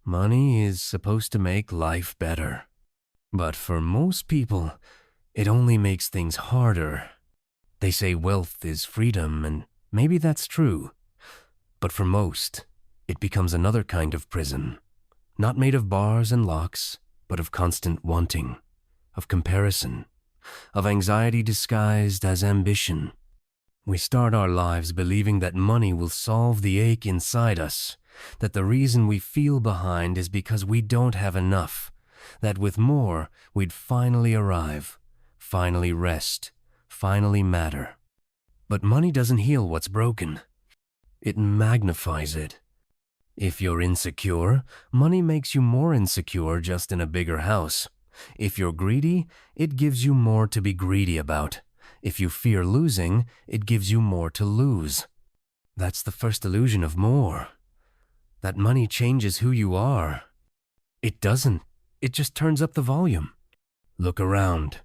Money is supposed to make life better. But for most people, it only makes things harder. They say wealth is freedom, and maybe that's true. But for most, it becomes another kind of prison. Not made of bars and locks, but of constant wanting, of comparison, of anxiety disguised as ambition. We start our lives believing that money will solve the ache inside us, that the reason we feel behind is because we don't have enough, that with more, we'd finally arrive, finally rest, finally matter. But money doesn't heal what's broken. It magnifies it. If you're insecure, money makes you more insecure just in a bigger house. If you're greedy, it gives you more to be greedy about. If you fear losing, it gives you more to lose. That's the first illusion of more. That money changes who you are. It doesn't. It just turns up the volume. Look around.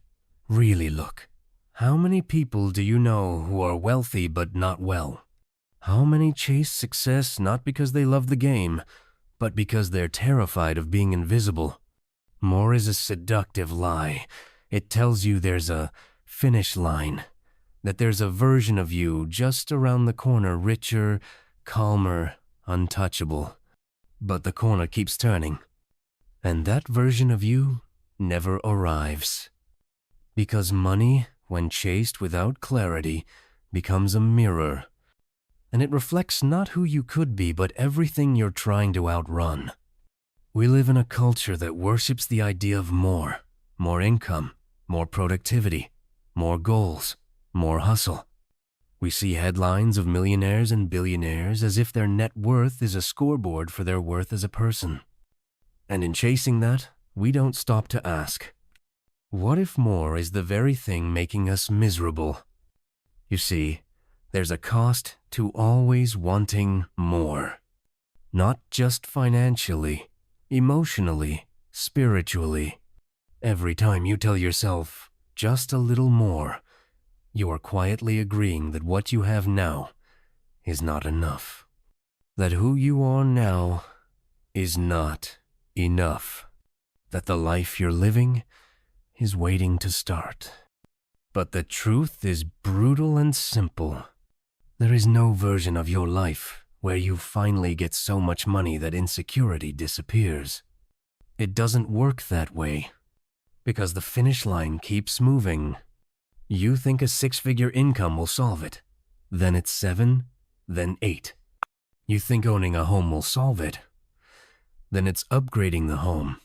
Really look. How many people do you know who are wealthy but not well? How many chase success not because they love the game, but because they're terrified of being invisible? More is a seductive lie. It tells you there's a finish line, that there's a version of you just around the corner, richer, calmer, untouchable. But the corner keeps turning, and that version of you never arrives. Because money, when chased without clarity, becomes a mirror, and it reflects not who you could be, but everything you're trying to outrun. We live in a culture that worships the idea of more income, more productivity, more goals, more hustle. We see headlines of millionaires and billionaires as if their net worth is a scoreboard for their worth as a person. And in chasing that, we don't stop to ask, what if more is the very thing making us miserable? You see, there's a cost to always wanting more. Not just financially, emotionally, spiritually. Every time you tell yourself, just a little more, you are quietly agreeing that what you have now is not enough. That who you are now is not enough. That the life you're living is waiting to start. But the truth is brutal and simple. There is no version of your life where you finally get so much money that insecurity disappears. It doesn't work that way, because the finish line keeps moving. You think a six-figure income will solve it. Then it's 7, then 8. You think owning a home will solve it. Then it's upgrading the home.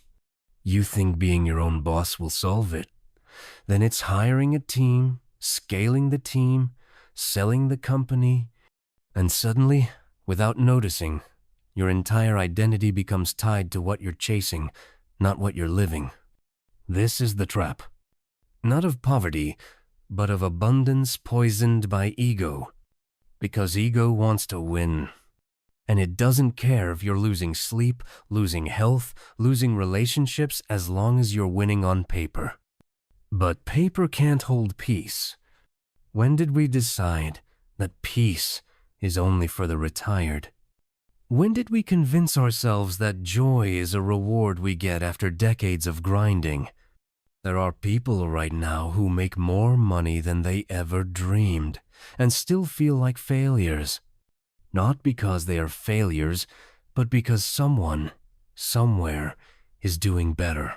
You think being your own boss will solve it. Then it's hiring a team, scaling the team, selling the company, and suddenly, without noticing, your entire identity becomes tied to what you're chasing, not what you're living. This is the trap. Not of poverty, but of abundance poisoned by ego. Because ego wants to win. And it doesn't care if you're losing sleep, losing health, losing relationships, as long as you're winning on paper. But paper can't hold peace. When did we decide that peace is only for the retired? When did we convince ourselves that joy is a reward we get after decades of grinding? There are people right now who make more money than they ever dreamed and still feel like failures. Not because they are failures, but because someone, somewhere, is doing better.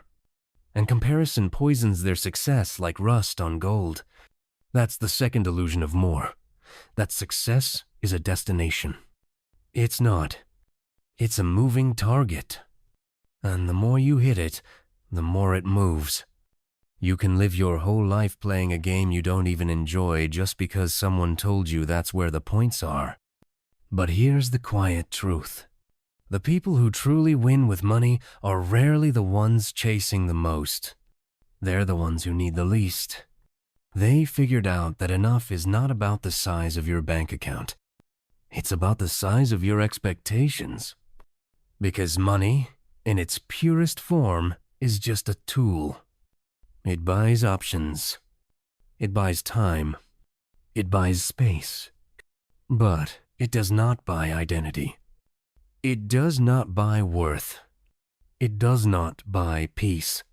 And comparison poisons their success like rust on gold. That's the second illusion of more. That success is a destination. It's not. It's a moving target. And the more you hit it, the more it moves. You can live your whole life playing a game you don't even enjoy just because someone told you that's where the points are. But here's the quiet truth. The people who truly win with money are rarely the ones chasing the most. They're the ones who need the least. They figured out that enough is not about the size of your bank account. It's about the size of your expectations. Because money, in its purest form, is just a tool. It buys options. It buys time. It buys space. But it does not buy identity. It does not buy worth. It does not buy peace.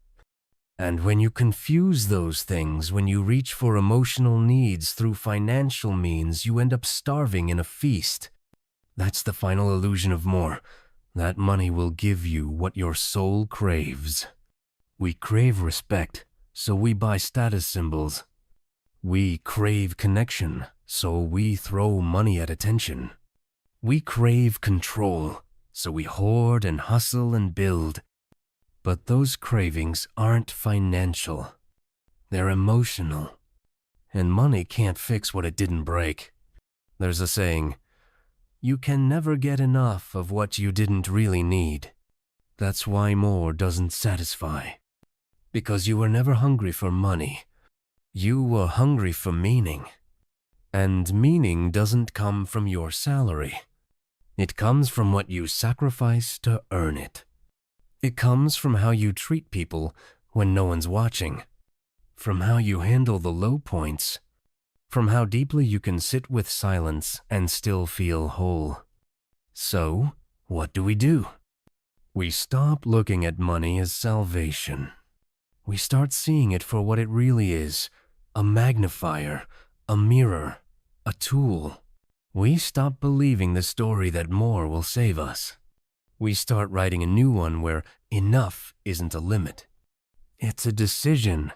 And when you confuse those things, when you reach for emotional needs through financial means, you end up starving in a feast. That's the final illusion of more. That money will give you what your soul craves. We crave respect, so we buy status symbols. We crave connection, so we throw money at attention. We crave control, so we hoard and hustle and build. But those cravings aren't financial. They're emotional. And money can't fix what it didn't break. There's a saying, you can never get enough of what you didn't really need. That's why more doesn't satisfy. Because you were never hungry for money. You were hungry for meaning. And meaning doesn't come from your salary. It comes from what you sacrifice to earn it. It comes from how you treat people when no one's watching. From how you handle the low points. From how deeply you can sit with silence and still feel whole. So, what do? We stop looking at money as salvation. We start seeing it for what it really is, a magnifier, a mirror, a tool. We stop believing the story that more will save us. We start writing a new one where enough isn't a limit. It's a decision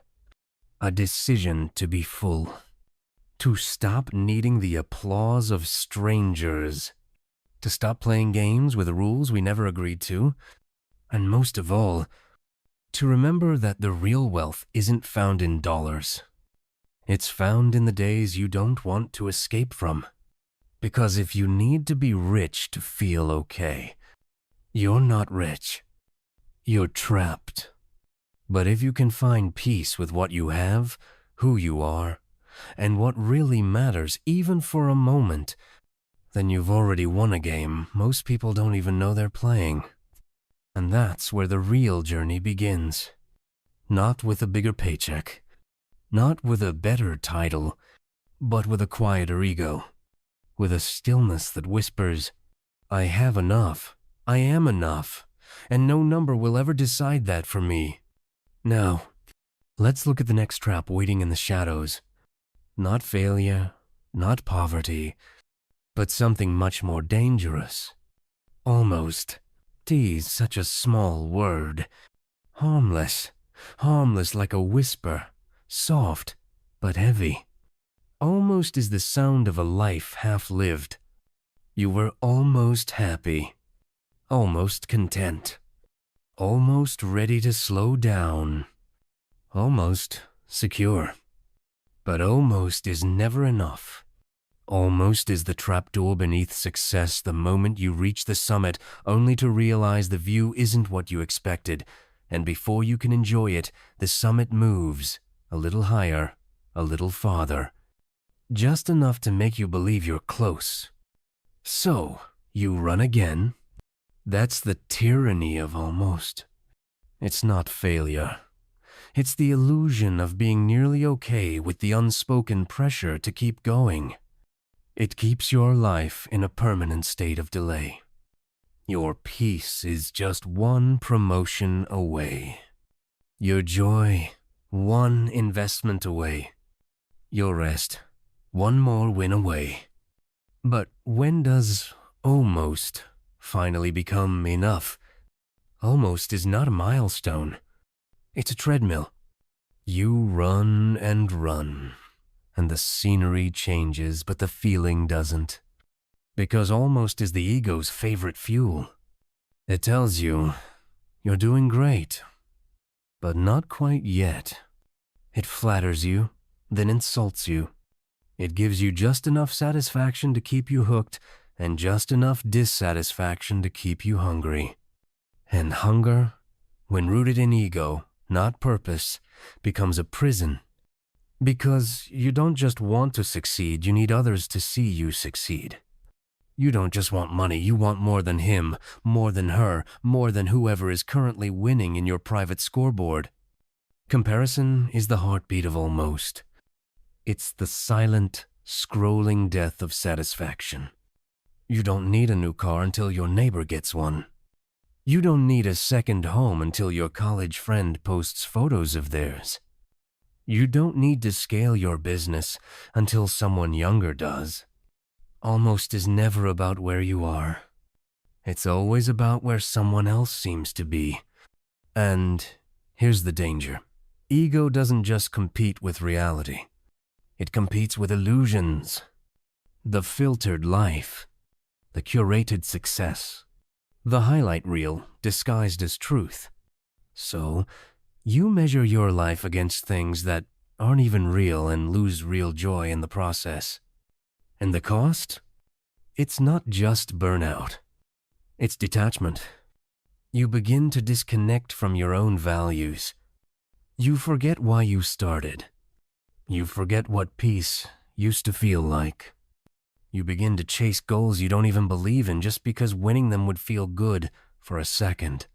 to be full. To stop needing the applause of strangers. To stop playing games with rules we never agreed to. And most of all, to remember that the real wealth isn't found in dollars. It's found in the days you don't want to escape from. Because if you need to be rich to feel okay, you're not rich. You're trapped. But if you can find peace with what you have, who you are, and what really matters even for a moment, then you've already won a game most people don't even know they're playing. And that's where the real journey begins. Not with a bigger paycheck, not with a better title, but with a quieter ego, with a stillness that whispers, I have enough, I am enough, and no number will ever decide that for me. Now, let's look at the next trap waiting in the shadows. Not failure, not poverty, but something much more dangerous. Almost. T's such a small word. Harmless. Harmless like a whisper. Soft, but heavy. Almost is the sound of a life half lived. You were almost happy. Almost content. Almost ready to slow down. Almost secure. But almost is never enough. Almost is the trapdoor beneath success the moment you reach the summit, only to realize the view isn't what you expected, and before you can enjoy it, the summit moves, a little higher, a little farther, just enough to make you believe you're close. So, you run again. That's the tyranny of almost. It's not failure. It's the illusion of being nearly okay with the unspoken pressure to keep going. It keeps your life in a permanent state of delay. Your peace is just one promotion away. Your joy, one investment away. Your rest, one more win away. But when does almost finally become enough? Almost is not a milestone. It's a treadmill. You run and run. And the scenery changes, but the feeling doesn't. Because almost is the ego's favorite fuel. It tells you, you're doing great, but not quite yet. It flatters you, then insults you. It gives you just enough satisfaction to keep you hooked, and just enough dissatisfaction to keep you hungry. And hunger, when rooted in ego, not purpose, becomes a prison. Because you don't just want to succeed, you need others to see you succeed. You don't just want money, you want more than him, more than her, more than whoever is currently winning in your private scoreboard. Comparison is the heartbeat of almost. It's the silent, scrolling death of satisfaction. You don't need a new car until your neighbor gets one. You don't need a second home until your college friend posts photos of theirs. You don't need to scale your business until someone younger does. Almost is never about where you are. It's always about where someone else seems to be. And here's the danger. Ego doesn't just compete with reality. It competes with illusions. The filtered life. The curated success. The highlight reel disguised as truth. So, you measure your life against things that aren't even real and lose real joy in the process. And the cost? It's not just burnout. It's detachment. You begin to disconnect from your own values. You forget why you started. You forget what peace used to feel like. You begin to chase goals you don't even believe in just because winning them would feel good for a second.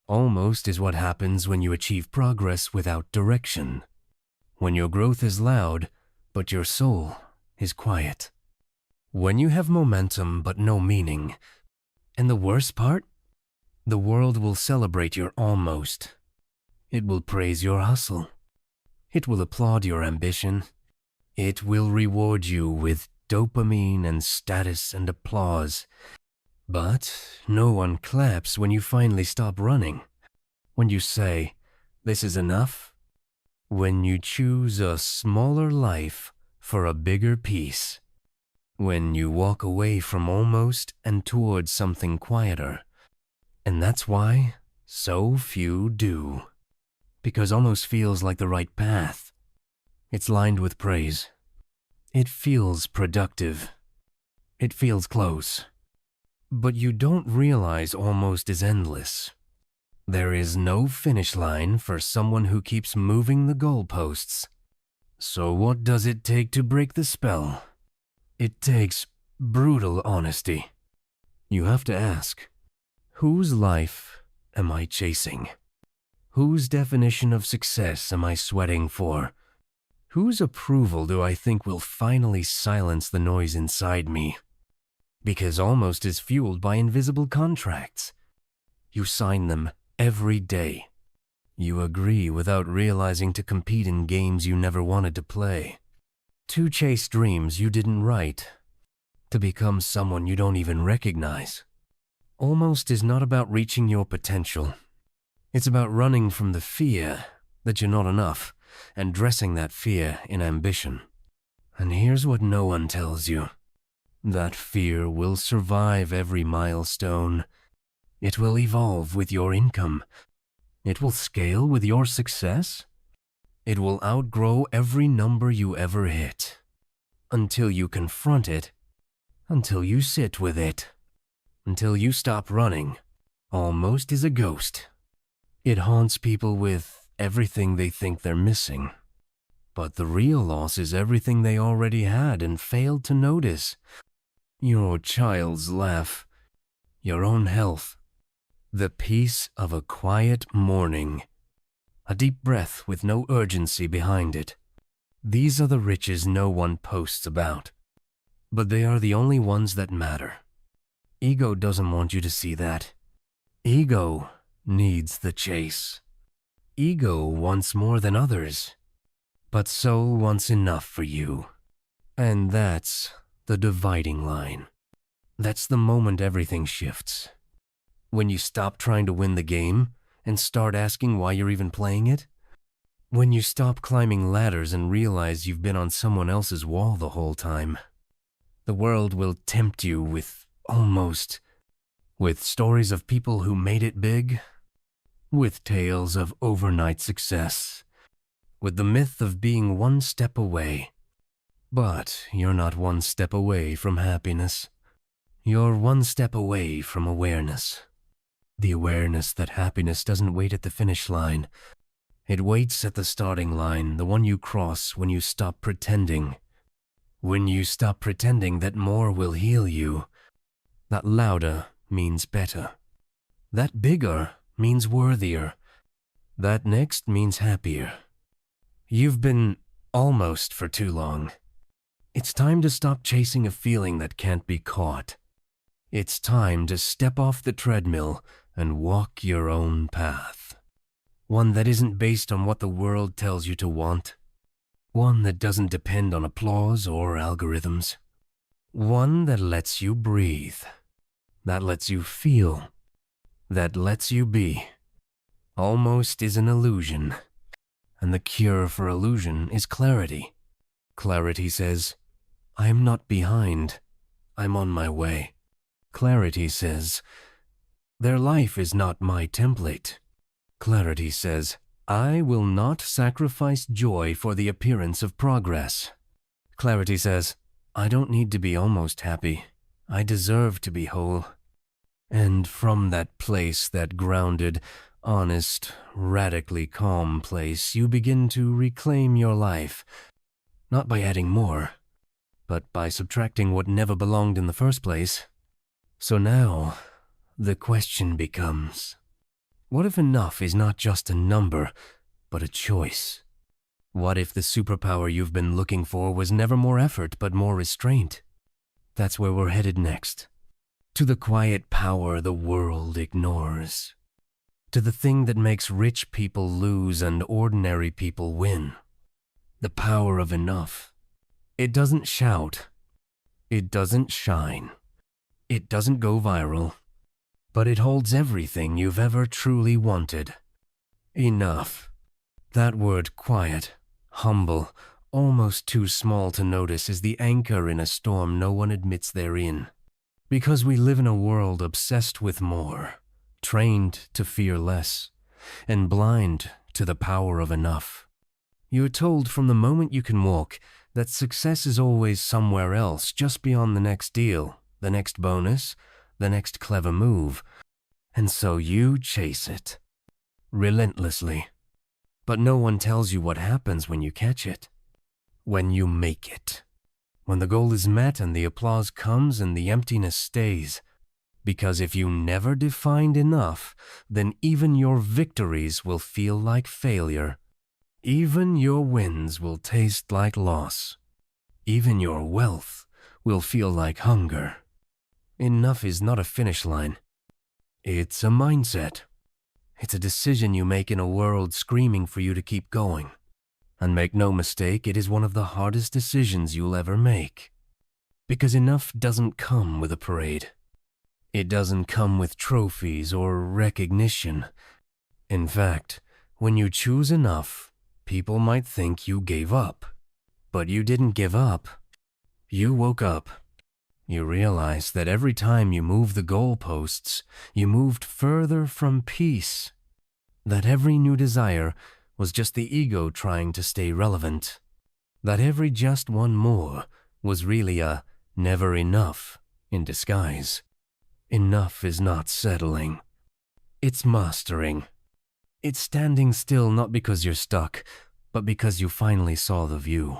Almost is what happens when you achieve progress without direction. When your growth is loud, but your soul is quiet. When you have momentum but no meaning. And the worst part? The world will celebrate your almost. It will praise your hustle. It will applaud your ambition. It will reward you with dopamine and status and applause. But no one claps when you finally stop running. When you say, "This is enough." When you choose a smaller life for a bigger peace. When you walk away from almost and towards something quieter. And that's why so few do. Because almost feels like the right path. It's lined with praise. It feels productive. It feels close. But you don't realize almost is endless. There is no finish line for someone who keeps moving the goalposts. So what does it take to break the spell? It takes brutal honesty. You have to ask, whose life am I chasing? Whose definition of success am I sweating for? Whose approval do I think will finally silence the noise inside me? Because almost is fueled by invisible contracts. You sign them every day. You agree without realizing to compete in games you never wanted to play. To chase dreams you didn't write. To become someone you don't even recognize. Almost is not about reaching your potential. It's about running from the fear that you're not enough and dressing that fear in ambition. And here's what no one tells you. That fear will survive every milestone. It will evolve with your income. It will scale with your success. It will outgrow every number you ever hit. Until you confront it. Until you sit with it. Until you stop running. Almost is a ghost. It haunts people with everything they think they're missing. But the real loss is everything they already had and failed to notice. Your child's laugh. Your own health. The peace of a quiet morning. A deep breath with no urgency behind it. These are the riches no one posts about. But they are the only ones that matter. Ego doesn't want you to see that. Ego needs the chase. Ego wants more than others. But soul wants enough for you. And that's the dividing line. That's the moment everything shifts. When you stop trying to win the game and start asking why you're even playing it. When you stop climbing ladders and realize you've been on someone else's wall the whole time. The world will tempt you with almost. With stories of people who made it big. With tales of overnight success. With the myth of being one step away. But you're not one step away from happiness. You're one step away from awareness. The awareness that happiness doesn't wait at the finish line. It waits at the starting line, the one you cross when you stop pretending. When you stop pretending that more will heal you. That louder means better. That bigger means worthier. That next means happier. You've been almost for too long. It's time to stop chasing a feeling that can't be caught. It's time to step off the treadmill and walk your own path. One that isn't based on what the world tells you to want. One that doesn't depend on applause or algorithms. One that lets you breathe. That lets you feel. That lets you be. Almost is an illusion. And the cure for illusion is clarity. Clarity says, I am not behind. I'm on my way. Clarity says, their life is not my template. Clarity says, I will not sacrifice joy for the appearance of progress. Clarity says, I don't need to be almost happy. I deserve to be whole. And from that place, that grounded, honest, radically calm place, you begin to reclaim your life, not by adding more, but by subtracting what never belonged in the first place. So now, the question becomes, what if enough is not just a number, but a choice? What if the superpower you've been looking for was never more effort, but more restraint? That's where we're headed next. To the quiet power the world ignores. To the thing that makes rich people lose and ordinary people win. The power of enough. It doesn't shout. It doesn't shine. It doesn't go viral. But it holds everything you've ever truly wanted. Enough. That word, quiet, humble, almost too small to notice, is the anchor in a storm no one admits they're in. Because we live in a world obsessed with more, trained to fear less, and blind to the power of enough. You're told from the moment you can walk that success is always somewhere else, just beyond the next deal, the next bonus, the next clever move. And so you chase it, relentlessly. But no one tells you what happens when you catch it, when you make it. When the goal is met and the applause comes and the emptiness stays. Because if you never defined enough, then even your victories will feel like failure. Even your wins will taste like loss. Even your wealth will feel like hunger. Enough is not a finish line. It's a mindset. It's a decision you make in a world screaming for you to keep going. And make no mistake, it is one of the hardest decisions you'll ever make. Because enough doesn't come with a parade. It doesn't come with trophies or recognition. In fact, when you choose enough, people might think you gave up. But you didn't give up. You woke up. You realized that every time you moved the goalposts, you moved further from peace. That every new desire was just the ego trying to stay relevant. That every just one more was really a never enough in disguise. Enough is not settling. It's mastering. It's standing still not because you're stuck, but because you finally saw the view.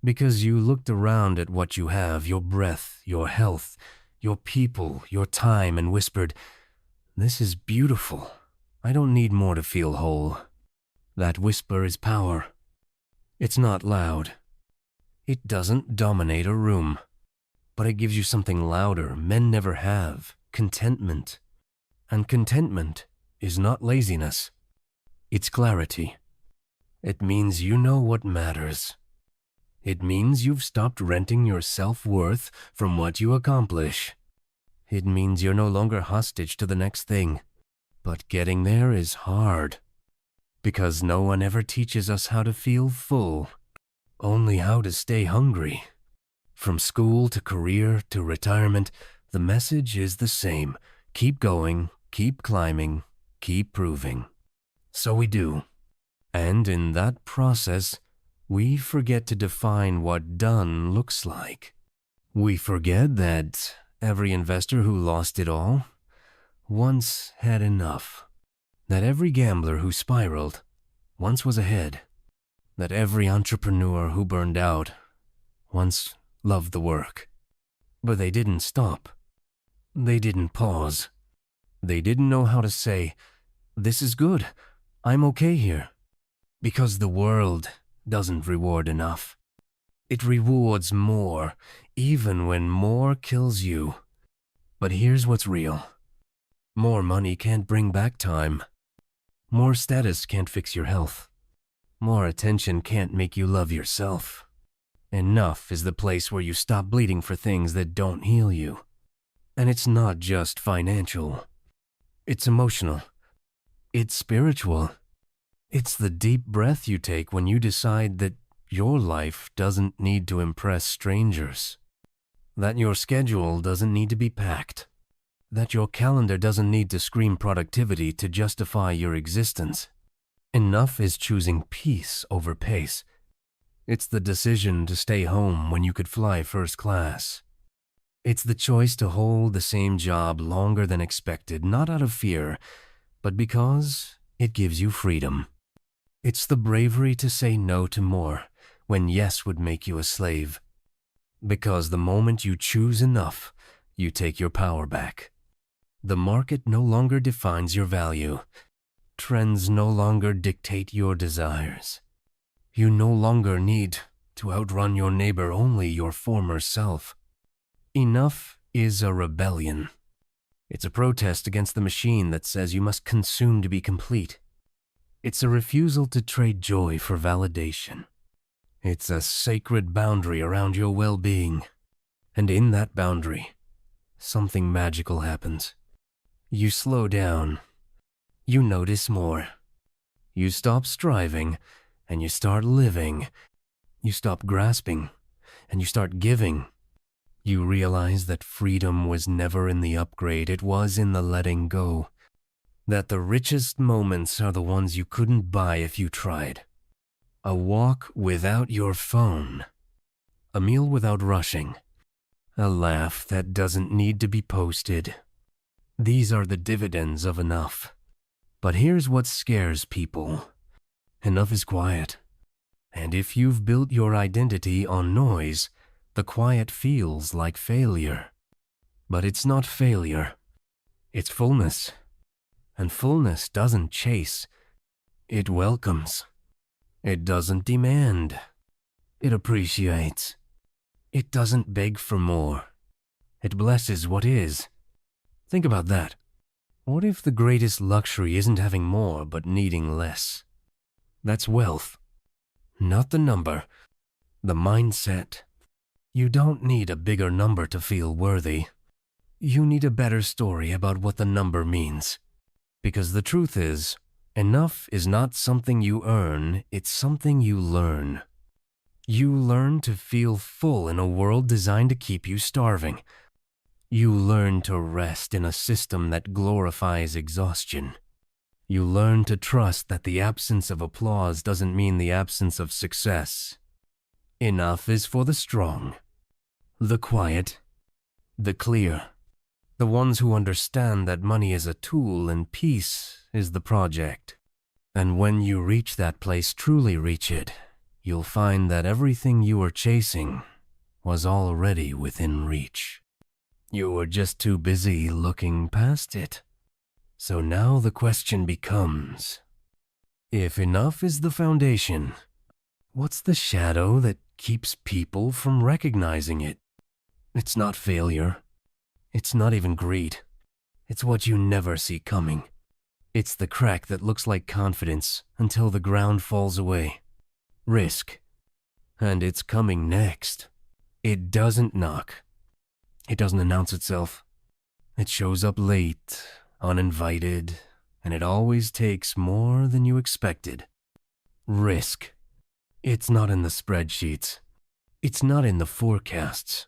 Because you looked around at what you have, your breath, your health, your people, your time, and whispered, "This is beautiful. I don't need more to feel whole." That whisper is power. It's not loud. It doesn't dominate a room. But it gives you something louder men never have, contentment. And contentment is not laziness. It's clarity. It means you know what matters. It means you've stopped renting your self-worth from what you accomplish. It means you're no longer hostage to the next thing. But getting there is hard. Because no one ever teaches us how to feel full, only how to stay hungry. From school to career to retirement, the message is the same. Keep going, keep climbing, keep proving. So we do. And in that process, we forget to define what done looks like. We forget that every investor who lost it all once had enough. That every gambler who spiraled once was ahead. That every entrepreneur who burned out once loved the work. But they didn't stop. They didn't pause. They didn't know how to say, "This is good. I'm okay here." Because the world doesn't reward enough. It rewards more, even when more kills you. But here's what's real. More money can't bring back time. More status can't fix your health. More attention can't make you love yourself. Enough is the place where you stop bleeding for things that don't heal you. And it's not just financial. It's emotional. It's spiritual. It's the deep breath you take when you decide that your life doesn't need to impress strangers. That your schedule doesn't need to be packed. That your calendar doesn't need to scream productivity to justify your existence. Enough is choosing peace over pace. It's the decision to stay home when you could fly first class. It's the choice to hold the same job longer than expected, not out of fear, but because it gives you freedom. It's the bravery to say no to more when yes would make you a slave. Because the moment you choose enough, you take your power back. The market no longer defines your value. Trends no longer dictate your desires. You no longer need to outrun your neighbor, only your former self. Enough is a rebellion. It's a protest against the machine that says you must consume to be complete. It's a refusal to trade joy for validation. It's a sacred boundary around your well-being. And in that boundary, something magical happens. You slow down. You notice more. You stop striving, and you start living. You stop grasping, and you start giving. You realize that freedom was never in the upgrade, it was in the letting go. That the richest moments are the ones you couldn't buy if you tried. A walk without your phone. A meal without rushing. A laugh that doesn't need to be posted. These are the dividends of enough. But here's what scares people. Enough is quiet. And if you've built your identity on noise, the quiet feels like failure. But it's not failure. It's fullness. And fullness doesn't chase. It welcomes. It doesn't demand. It appreciates. It doesn't beg for more. It blesses what is. Think about that. What if the greatest luxury isn't having more, but needing less? That's wealth. Not the number. The mindset. You don't need a bigger number to feel worthy. You need a better story about what the number means. Because the truth is, enough is not something you earn, it's something you learn. You learn to feel full in a world designed to keep you starving. You learn to rest in a system that glorifies exhaustion. You learn to trust that the absence of applause doesn't mean the absence of success. Enough is for the strong, the quiet, the clear, the ones who understand that money is a tool and peace is the project. And when you reach that place, truly reach it, you'll find that everything you were chasing was already within reach. You were just too busy looking past it. So now the question becomes, if enough is the foundation, what's the shadow that keeps people from recognizing it? It's not failure. It's not even greed. It's what you never see coming. It's the crack that looks like confidence until the ground falls away. Risk. And it's coming next. It doesn't knock. It doesn't announce itself. It shows up late, uninvited, and it always takes more than you expected. Risk. It's not in the spreadsheets. It's not in the forecasts.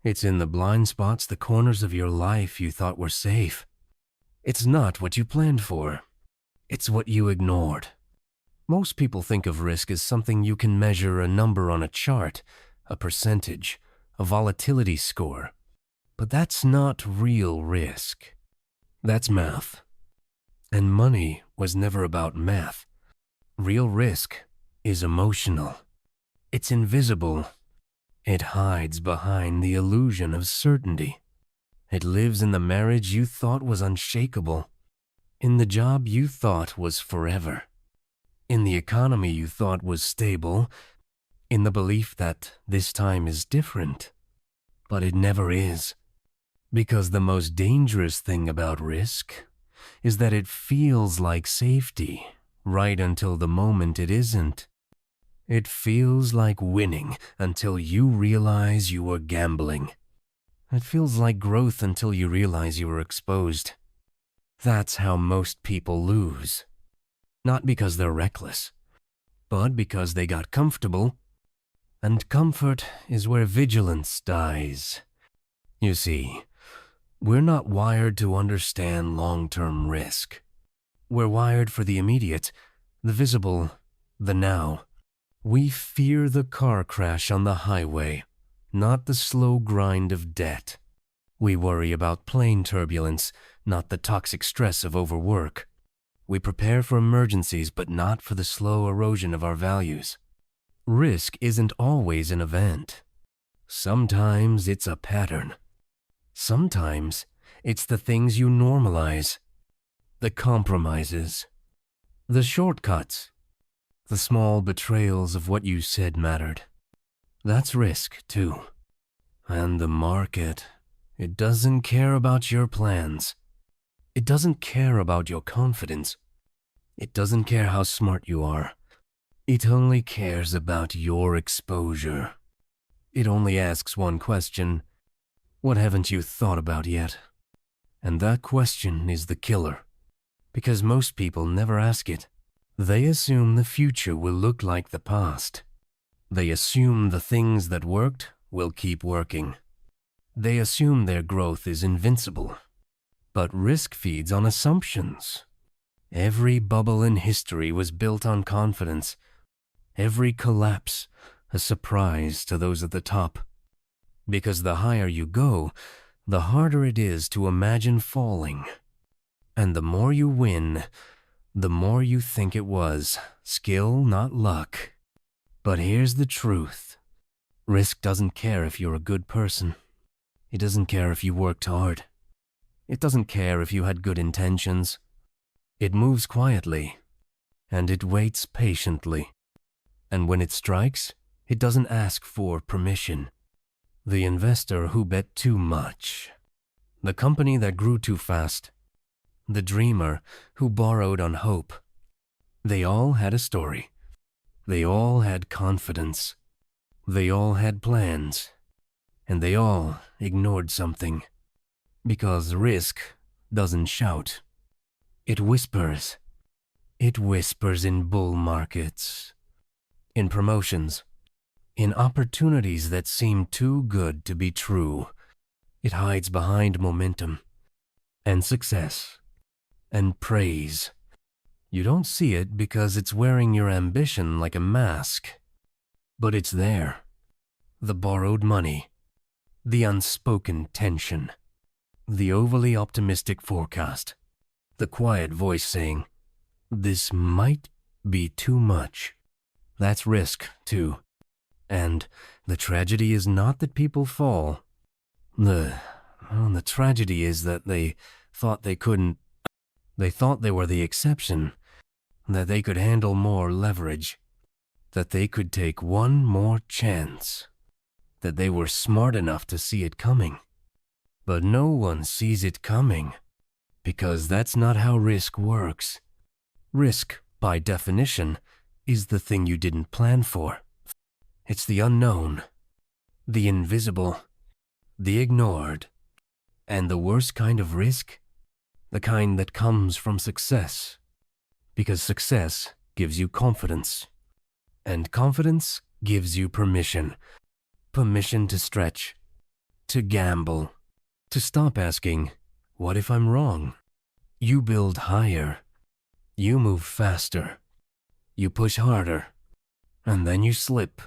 It's in the blind spots, the corners of your life you thought were safe. It's not what you planned for. It's what you ignored. Most people think of risk as something you can measure, a number on a chart, a percentage, a volatility score. But that's not real risk. That's math. And money was never about math. Real risk is emotional. It's invisible. It hides behind the illusion of certainty. It lives in the marriage you thought was unshakable, in the job you thought was forever, in the economy you thought was stable, in the belief that this time is different. But it never is. Because the most dangerous thing about risk is that it feels like safety right until the moment it isn't. It feels like winning until you realize you were gambling. It feels like growth until you realize you were exposed. That's how most people lose. Not because they're reckless, but because they got comfortable. And comfort is where vigilance dies. You see, we're not wired to understand long-term risk. We're wired for the immediate, the visible, the now. We fear the car crash on the highway, not the slow grind of debt. We worry about plane turbulence, not the toxic stress of overwork. We prepare for emergencies, but not for the slow erosion of our values. Risk isn't always an event. Sometimes it's a pattern. Sometimes it's the things you normalize, the compromises, the shortcuts, the small betrayals of what you said mattered. That's risk, too. And the market, it doesn't care about your plans. It doesn't care about your confidence. It doesn't care how smart you are. It only cares about your exposure. It only asks one question: what haven't you thought about yet? And that question is the killer, because most people never ask it. They assume the future will look like the past. They assume the things that worked will keep working. They assume their growth is invincible. But risk feeds on assumptions. Every bubble in history was built on confidence. Every collapse a surprise to those at the top. Because the higher you go, the harder it is to imagine falling. And the more you win, the more you think it was skill, not luck. But here's the truth. Risk doesn't care if you're a good person. It doesn't care if you worked hard. It doesn't care if you had good intentions. It moves quietly, and it waits patiently. And when it strikes, it doesn't ask for permission. The investor who bet too much. The company that grew too fast. The dreamer who borrowed on hope. They all had a story. They all had confidence. They all had plans. And they all ignored something. Because risk doesn't shout. It whispers. It whispers in bull markets. In promotions. In opportunities that seem too good to be true. It hides behind momentum. And success. And praise. You don't see it because it's wearing your ambition like a mask. But it's there. The borrowed money. The unspoken tension. The overly optimistic forecast. The quiet voice saying, "This might be too much." That's risk, too. And the tragedy is not that people fall. The tragedy is that they thought they couldn't. They thought they were the exception. That they could handle more leverage. That they could take one more chance. That they were smart enough to see it coming. But no one sees it coming. Because that's not how risk works. Risk, by definition, is the thing you didn't plan for. It's the unknown, the invisible, the ignored, and the worst kind of risk, the kind that comes from success. Because success gives you confidence, and confidence gives you permission. Permission to stretch, to gamble, to stop asking, "What if I'm wrong?" You build higher. You move faster. You push harder. And then you slip.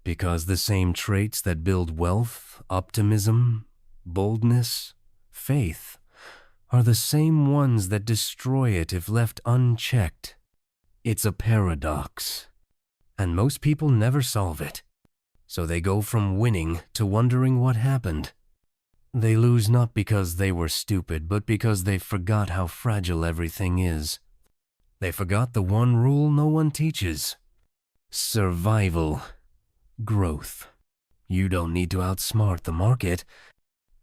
Because the same traits that build wealth, optimism, boldness, faith, are the same ones that destroy it if left unchecked. It's a paradox. And most people never solve it. So they go from winning to wondering what happened. They lose not because they were stupid, but because they forgot how fragile everything is. They forgot the one rule no one teaches. Survival. Growth. You don't need to outsmart the market.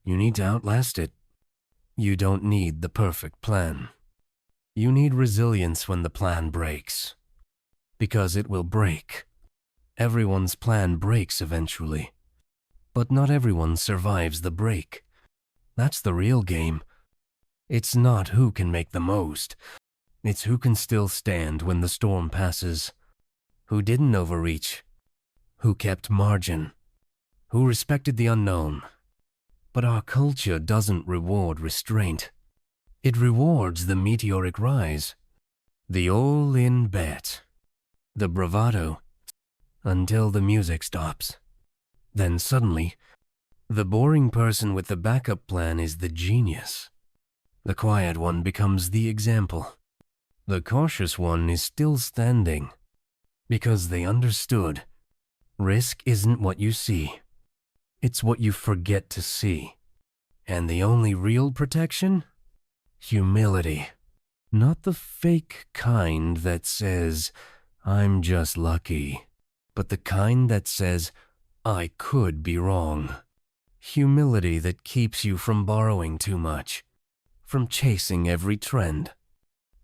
You need to outlast it. You don't need the perfect plan. You need resilience when the plan breaks. Because it will break. Everyone's plan breaks eventually. But not everyone survives the break. That's the real game. It's not who can make the most. It's who can still stand when the storm passes. Who didn't overreach. Who kept margin. Who respected the unknown. But our culture doesn't reward restraint. It rewards the meteoric rise. The all-in bet. The bravado. Until the music stops. Then suddenly, the boring person with the backup plan is the genius. The quiet one becomes the example. The cautious one is still standing. Because they understood. Risk isn't what you see. It's what you forget to see. And the only real protection? Humility. Not the fake kind that says, I'm just lucky. But the kind that says, I could be wrong. Humility that keeps you from borrowing too much. From chasing every trend.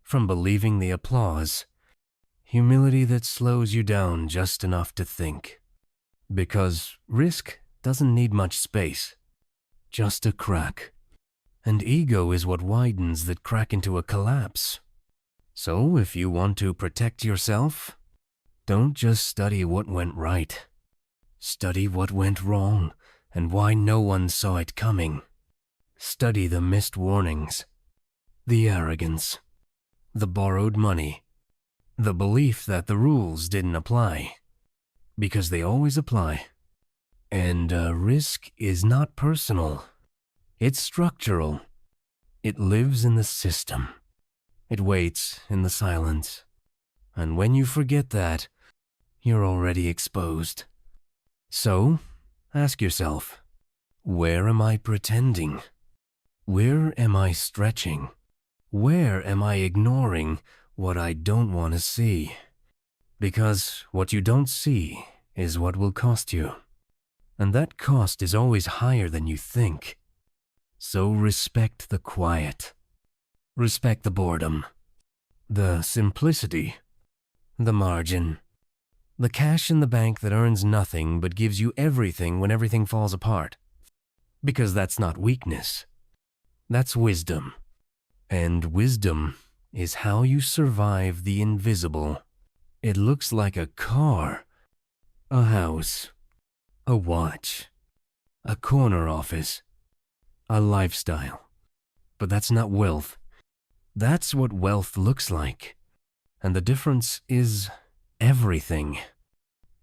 From believing the applause. Humility that slows you down just enough to think. Because risk doesn't need much space. Just a crack. And ego is what widens that crack into a collapse. So if you want to protect yourself, don't just study what went right. Study what went wrong and why no one saw it coming. Study the missed warnings, the arrogance, the borrowed money, the belief that the rules didn't apply. Because they always apply. And risk is not personal. It's structural. It lives in the system. It waits in the silence. And when you forget that, you're already exposed. So, ask yourself, where am I pretending? Where am I stretching? Where am I ignoring what I don't want to see? Because what you don't see is what will cost you. And that cost is always higher than you think. So respect the quiet. Respect the boredom. The simplicity. The margin. The cash in the bank that earns nothing but gives you everything when everything falls apart. Because that's not weakness. That's wisdom. And wisdom is how you survive the invisible. It looks like a car, a house, a watch, a corner office, a lifestyle. But that's not wealth. That's what wealth looks like. And the difference is everything.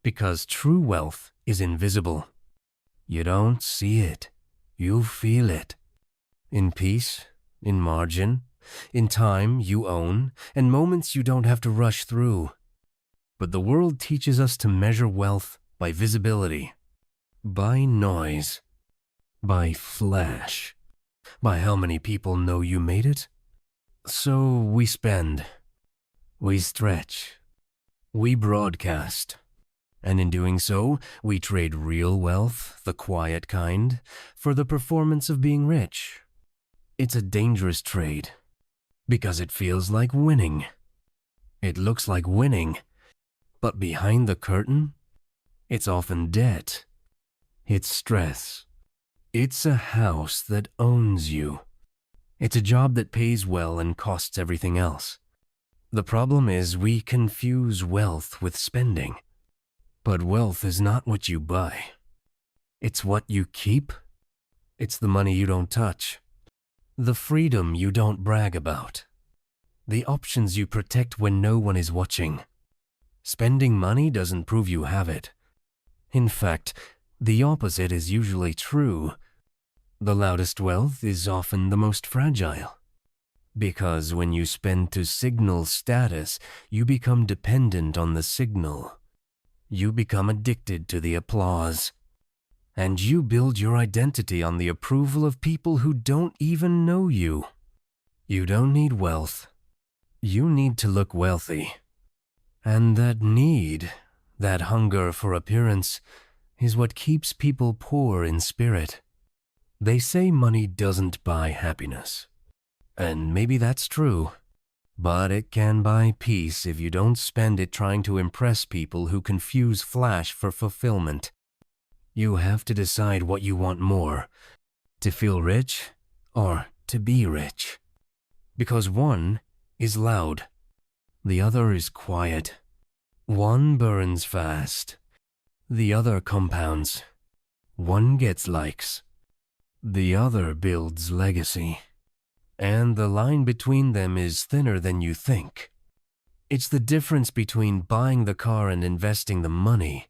Because true wealth is invisible. You don't see it. You feel it. In peace, in margin, in time you own, and moments you don't have to rush through. But the world teaches us to measure wealth by visibility, by noise, by flash, by how many people know you made it. So we spend, we stretch, we broadcast, and in doing so, we trade real wealth, the quiet kind, for the performance of being rich. It's a dangerous trade, because it feels like winning. It looks like winning. But behind the curtain, it's often debt. It's stress. It's a house that owns you. It's a job that pays well and costs everything else. The problem is we confuse wealth with spending. But wealth is not what you buy. It's what you keep. It's the money you don't touch. The freedom you don't brag about. The options you protect when no one is watching. Spending money doesn't prove you have it. In fact, the opposite is usually true. The loudest wealth is often the most fragile. Because when you spend to signal status, you become dependent on the signal. You become addicted to the applause. And you build your identity on the approval of people who don't even know you. You don't need wealth. You need to look wealthy. And that need, that hunger for appearance, is what keeps people poor in spirit. They say money doesn't buy happiness. And maybe that's true. But it can buy peace if you don't spend it trying to impress people who confuse flash for fulfillment. You have to decide what you want more, to feel rich or to be rich. Because one is loud, the other is quiet. One burns fast, the other compounds. One gets likes, the other builds legacy. And the line between them is thinner than you think. It's the difference between buying the car and investing the money,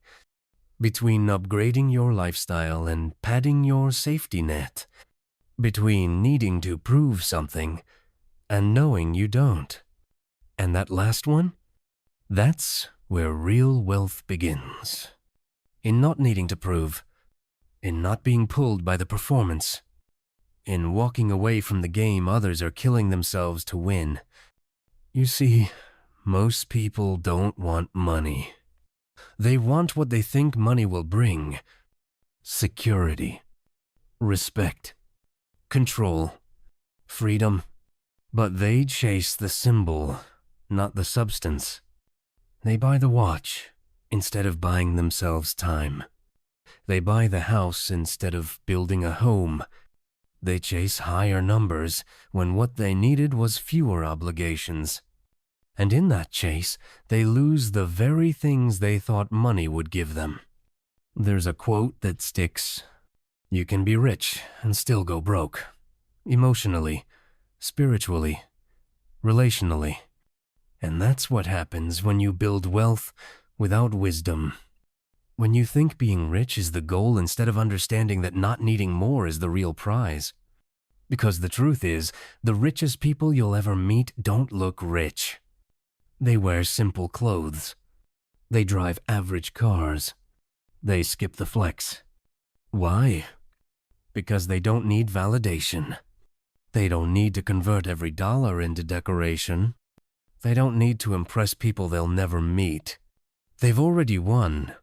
between upgrading your lifestyle and padding your safety net, between needing to prove something and knowing you don't. And that last one? That's where real wealth begins. In not needing to prove, in not being pulled by the performance, in walking away from the game others are killing themselves to win. You see, most people don't want money. They want what they think money will bring: security, respect, control, freedom. But they chase the symbol, not the substance. They buy the watch instead of buying themselves time. They buy the house instead of building a home. They chase higher numbers when what they needed was fewer obligations. And in that chase, they lose the very things they thought money would give them. There's a quote that sticks: "You can be rich and still go broke. Emotionally, spiritually, relationally." And that's what happens when you build wealth without wisdom. When you think being rich is the goal instead of understanding that not needing more is the real prize. Because the truth is, the richest people you'll ever meet don't look rich. They wear simple clothes. They drive average cars. They skip the flex. Why? Because they don't need validation. They don't need to convert every dollar into decoration. They don't need to impress people they'll never meet. They've already won.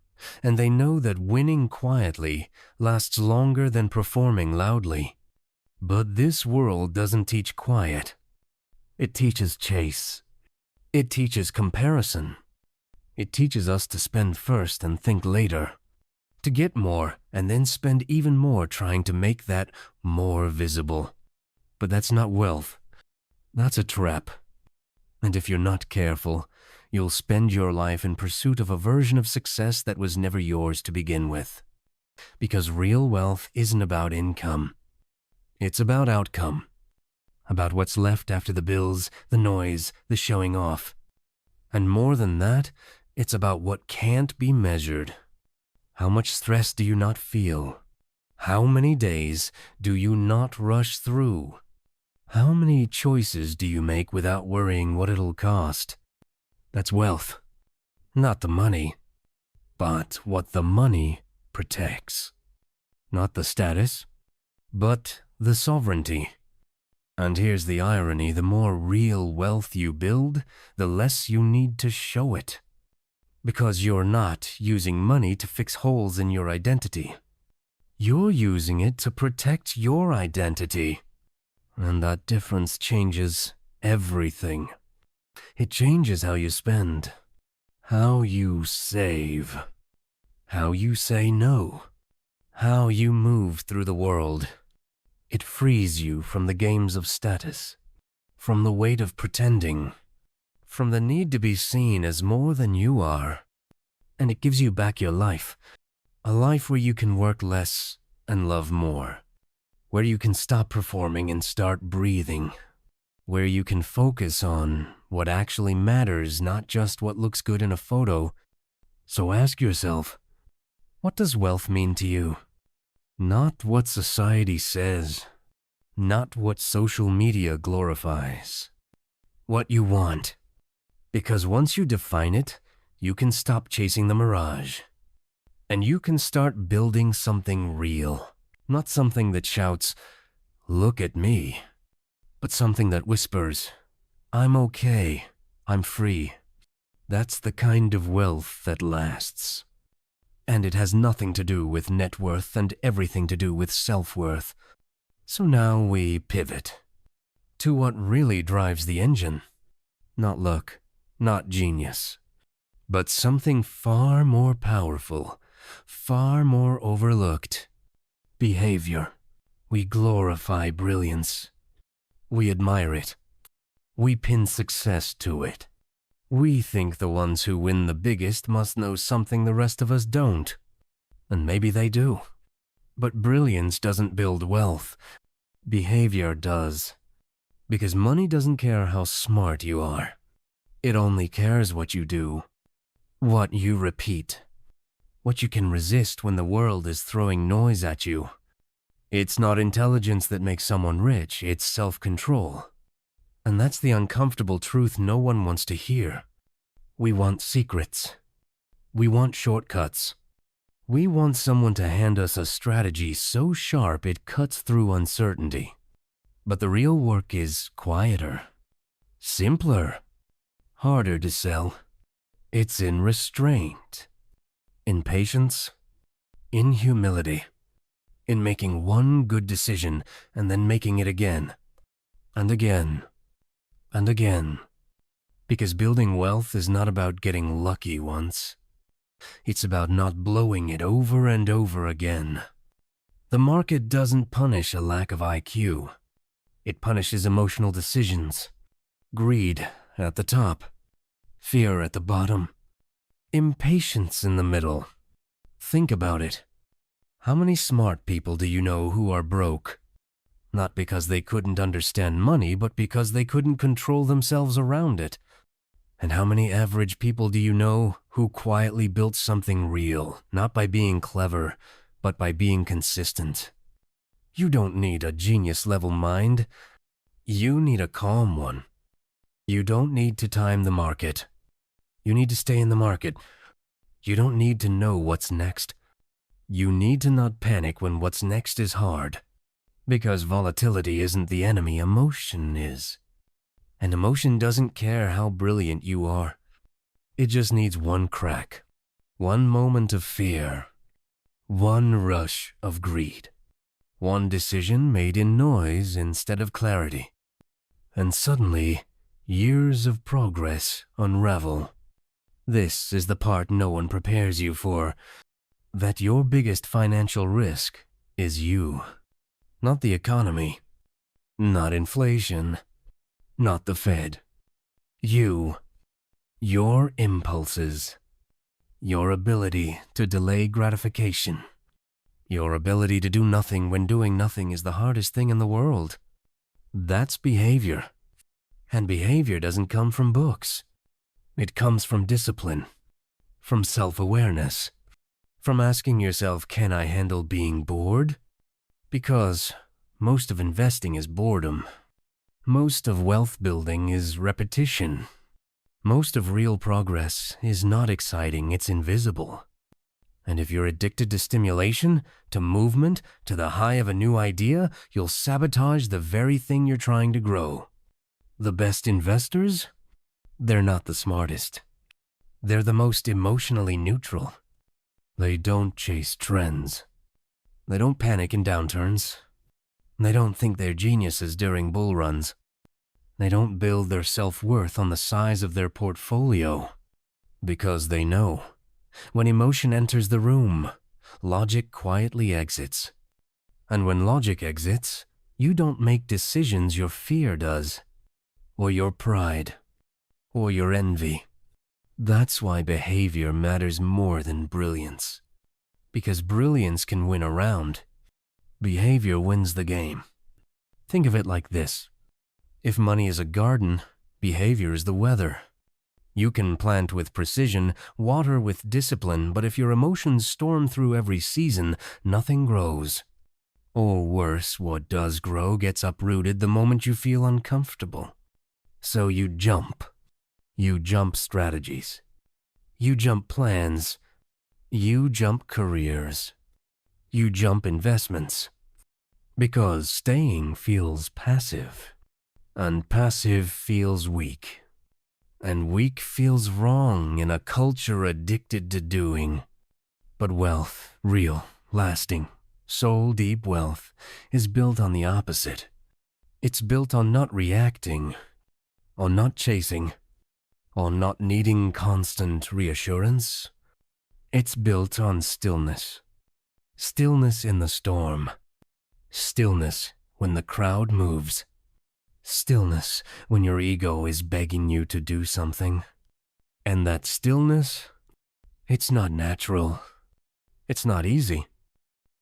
And they know that winning quietly lasts longer than performing loudly. But this world doesn't teach quiet. It teaches chase. It teaches comparison. It teaches us to spend first and think later. To get more and then spend even more trying to make that more visible. But that's not wealth. That's a trap. And if you're not careful, you'll spend your life in pursuit of a version of success that was never yours to begin with. Because real wealth isn't about income. It's about outcome. About what's left after the bills, the noise, the showing off. And more than that, it's about what can't be measured. How much stress do you not feel? How many days do you not rush through? How many choices do you make without worrying what it'll cost? That's wealth. Not the money, but what the money protects. Not the status, but the sovereignty. And here's the irony: the more real wealth you build, the less you need to show it. Because you're not using money to fix holes in your identity. You're using it to protect your identity. And that difference changes everything. It changes how you spend, how you save, how you say no, how you move through the world. It frees you from the games of status, from the weight of pretending, from the need to be seen as more than you are. And it gives you back your life, a life where you can work less and love more, where you can stop performing and start breathing, where you can focus on what actually matters, not just what looks good in a photo. So ask yourself, what does wealth mean to you? Not what society says, not what social media glorifies. What you want. Because once you define it, you can stop chasing the mirage. And you can start building something real. Not something that shouts, "Look at me," but something that whispers, "I'm okay, I'm free." That's the kind of wealth that lasts. And it has nothing to do with net worth and everything to do with self-worth. So now we pivot to what really drives the engine. Not luck, not genius, but something far more powerful, far more overlooked. Behavior. We glorify brilliance. We admire it. We pin success to it. We think the ones who win the biggest must know something the rest of us don't. And maybe they do. But brilliance doesn't build wealth. Behavior does. Because money doesn't care how smart you are. It only cares what you do, what you repeat, what you can resist when the world is throwing noise at you. It's not intelligence that makes someone rich, it's self-control. And that's the uncomfortable truth no one wants to hear. We want secrets. We want shortcuts. We want someone to hand us a strategy so sharp it cuts through uncertainty. But the real work is quieter, simpler, harder to sell. It's in restraint, in patience, in humility, in making one good decision and then making it again, and again, and again. Because building wealth is not about getting lucky once. It's about not blowing it over and over again. The market doesn't punish a lack of IQ. It punishes emotional decisions. Greed at the top. Fear at the bottom. Impatience in the middle. Think about it. How many smart people do you know who are broke? Not because they couldn't understand money, but because they couldn't control themselves around it. And how many average people do you know who quietly built something real, not by being clever, but by being consistent? You don't need a genius-level mind. You need a calm one. You don't need to time the market. You need to stay in the market. You don't need to know what's next. You need to not panic when what's next is hard. Because volatility isn't the enemy, emotion is. And emotion doesn't care how brilliant you are. It just needs one crack, one moment of fear, one rush of greed, one decision made in noise instead of clarity. And suddenly, years of progress unravel. This is the part no one prepares you for, that your biggest financial risk is you. Not the economy, not inflation, not the Fed. You, your impulses, your ability to delay gratification, your ability to do nothing when doing nothing is the hardest thing in the world. That's behavior. And behavior doesn't come from books. It comes from discipline, from self-awareness, from asking yourself, can I handle being bored? Because most of investing is boredom. Most of wealth building is repetition. Most of real progress is not exciting, it's invisible. And if you're addicted to stimulation, to movement, to the high of a new idea, you'll sabotage the very thing you're trying to grow. The best investors? They're not the smartest. They're the most emotionally neutral. They don't chase trends. They don't panic in downturns. They don't think they're geniuses during bull runs. They don't build their self-worth on the size of their portfolio. Because they know, when emotion enters the room, logic quietly exits. And when logic exits, you don't make decisions your fear does, or your pride, or your envy. That's why behavior matters more than brilliance. Because brilliance can win a round. Behavior wins the game. Think of it like this. If money is a garden, behavior is the weather. You can plant with precision, water with discipline, but if your emotions storm through every season, nothing grows. Or worse, what does grow gets uprooted the moment you feel uncomfortable. So you jump. You jump strategies. You jump plans. You jump careers. You jump investments. Because staying feels passive. And passive feels weak. And weak feels wrong in a culture addicted to doing. But wealth, real, lasting, Soul-deep wealth is built on the opposite. It's built on not reacting, on not chasing, on not needing constant reassurance. It's built on stillness. Stillness in the storm. Stillness when the crowd moves. Stillness when your ego is begging you to do something. And that stillness, it's not natural. It's not easy.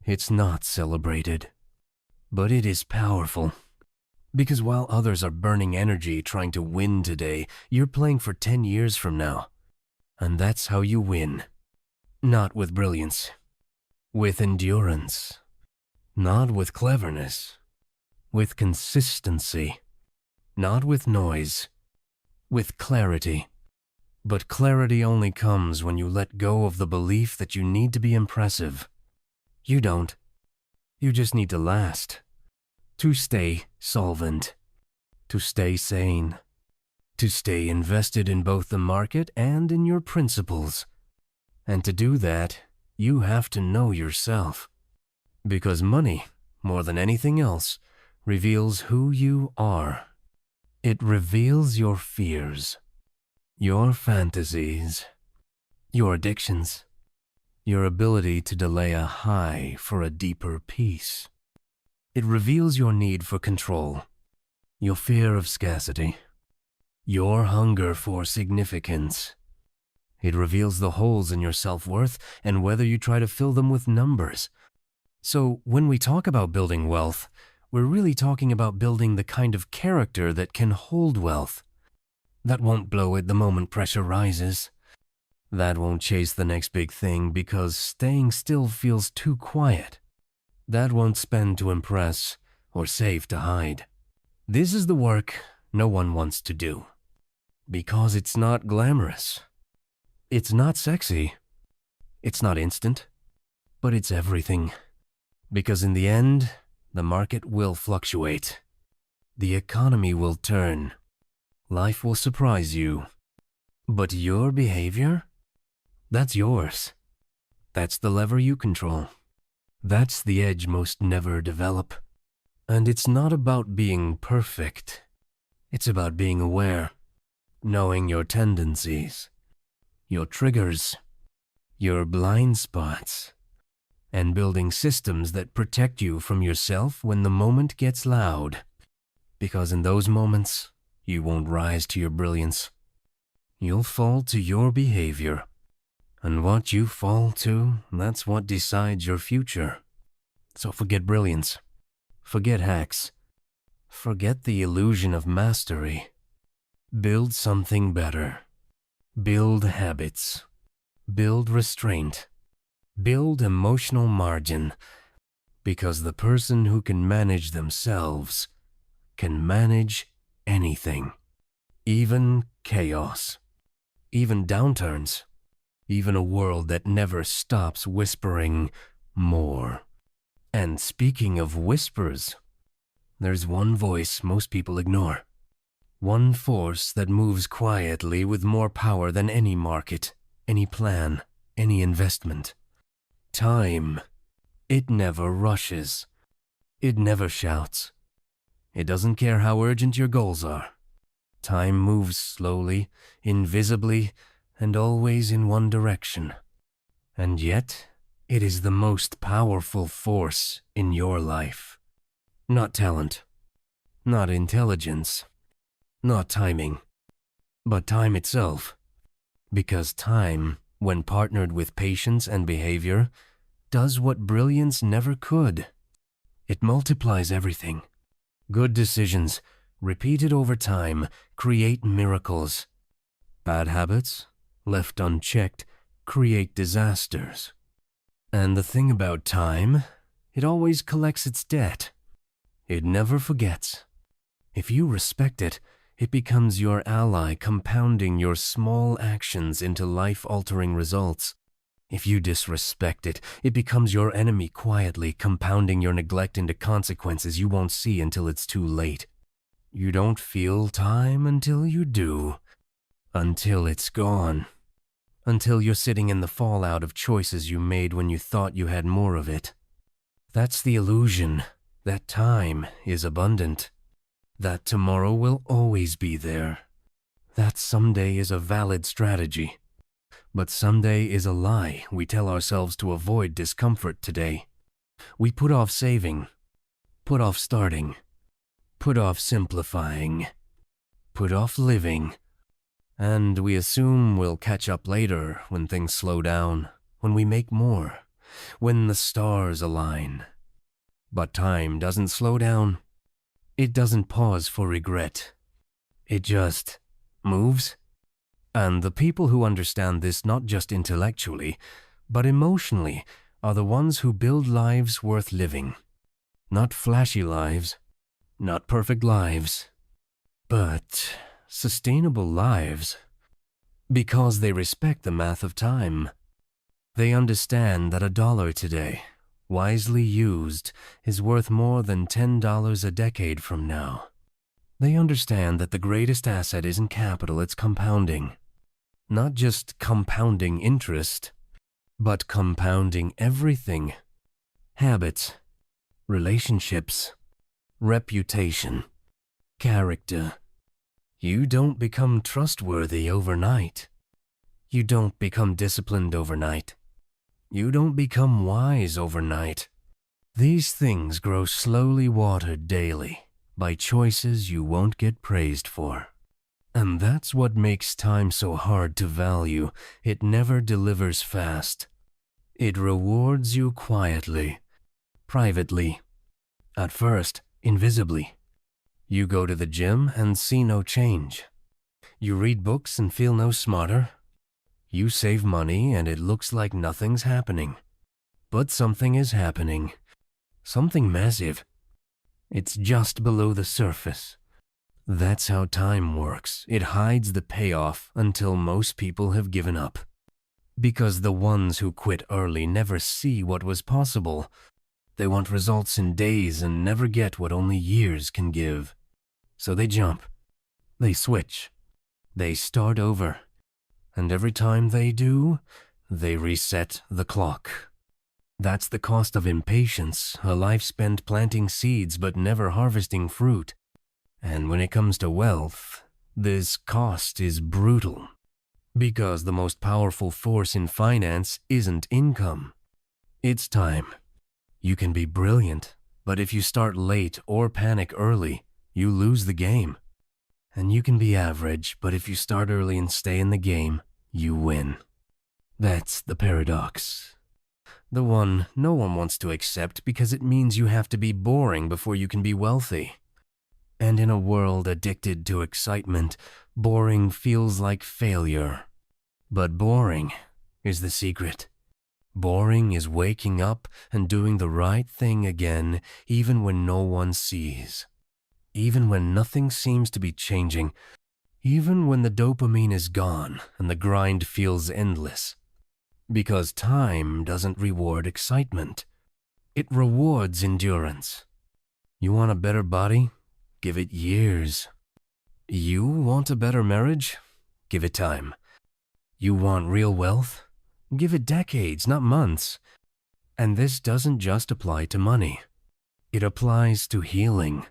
It's not celebrated. But it is powerful. Because while others are burning energy trying to win today, you're playing for 10 years from now. And that's how you win. Not with brilliance. With endurance. Not with cleverness. With consistency. Not with noise. With clarity. But clarity only comes when you let go of the belief that you need to be impressive. You don't. You just need to last. To stay solvent. To stay sane. To stay invested in both the market and in your principles. And to do that, you have to know yourself. Because money, more than anything else, reveals who you are. It reveals your fears, your fantasies, your addictions, your ability to delay a high for a deeper peace. It reveals your need for control, your fear of scarcity, your hunger for significance. It reveals the holes in your self-worth and whether you try to fill them with numbers. So when we talk about building wealth, we're really talking about building the kind of character that can hold wealth. That won't blow it the moment pressure rises. That won't chase the next big thing because staying still feels too quiet. That won't spend to impress or save to hide. This is the work no one wants to do. Because it's not glamorous. It's not sexy. It's not instant. But it's everything. Because in the end, the market will fluctuate. The economy will turn. Life will surprise you. But your behavior? That's yours. That's the lever you control. That's the edge most never develop. And it's not about being perfect. It's about being aware, knowing your tendencies, your triggers, your blind spots, and building systems that protect you from yourself when the moment gets loud. Because in those moments, you won't rise to your brilliance. You'll fall to your behavior. And what you fall to, that's what decides your future. So forget brilliance. Forget hacks. Forget the illusion of mastery. Build something better. Build habits. Build restraint. Build emotional margin. Because the person who can manage themselves can manage anything. Even chaos. Even downturns. Even a world that never stops whispering more. And speaking of whispers, there's one voice most people ignore. One force that moves quietly with more power than any market, any plan, any investment. Time. It never rushes. It never shouts. It doesn't care how urgent your goals are. Time moves slowly, invisibly, and always in one direction. And yet, it is the most powerful force in your life. Not talent, not intelligence, not timing, but time itself. Because time, when partnered with patience and behavior, does what brilliance never could. It multiplies everything. Good decisions, repeated over time, create miracles. Bad habits, left unchecked, create disasters. And the thing about time, it always collects its debt. It never forgets. If you respect it, it becomes your ally, compounding your small actions into life-altering results. If you disrespect it, it becomes your enemy, quietly compounding your neglect into consequences you won't see until it's too late. You don't feel time until you do. Until it's gone. Until you're sitting in the fallout of choices you made when you thought you had more of it. That's the illusion, that time is abundant, that tomorrow will always be there, that someday is a valid strategy. But someday is a lie we tell ourselves to avoid discomfort today. We put off saving, put off starting, put off simplifying, put off living, and we assume we'll catch up later when things slow down, when we make more, when the stars align. But time doesn't slow down. It doesn't pause for regret. It just moves. And the people who understand this not just intellectually, but emotionally, are the ones who build lives worth living. Not flashy lives, not perfect lives, but sustainable lives. Because they respect the math of time. They understand that $1 today, wisely used, is worth more than $10 a decade from now. They understand that the greatest asset isn't capital, it's compounding. Not just compounding interest, but compounding everything. Habits, relationships, reputation, character. You don't become trustworthy overnight. You don't become disciplined overnight. You don't become wise overnight. These things grow slowly watered daily by choices you won't get praised for. And that's what makes time so hard to value. It never delivers fast. It rewards you quietly, privately, at first, invisibly. You go to the gym and see no change. You read books and feel no smarter. You save money and it looks like nothing's happening. But something is happening. Something massive. It's just below the surface. That's how time works. It hides the payoff until most people have given up. Because the ones who quit early never see what was possible. They want results in days and never get what only years can give. So they jump. They switch. They start over. And every time they do, they reset the clock. That's the cost of impatience, a life spent planting seeds but never harvesting fruit. And when it comes to wealth, this cost is brutal. Because the most powerful force in finance isn't income. It's time. You can be brilliant, but if you start late or panic early, you lose the game. And you can be average, but if you start early and stay in the game, you win. That's the paradox. The one no one wants to accept because it means you have to be boring before you can be wealthy. And in a world addicted to excitement, boring feels like failure. But boring is the secret. Boring is waking up and doing the right thing again, even when no one sees. Even when nothing seems to be changing. Even when the dopamine is gone and the grind feels endless. Because time doesn't reward excitement. It rewards endurance. You want a better body? Give it years. You want a better marriage? Give it time. You want real wealth? Give it decades, not months. And this doesn't just apply to money. It applies to healing,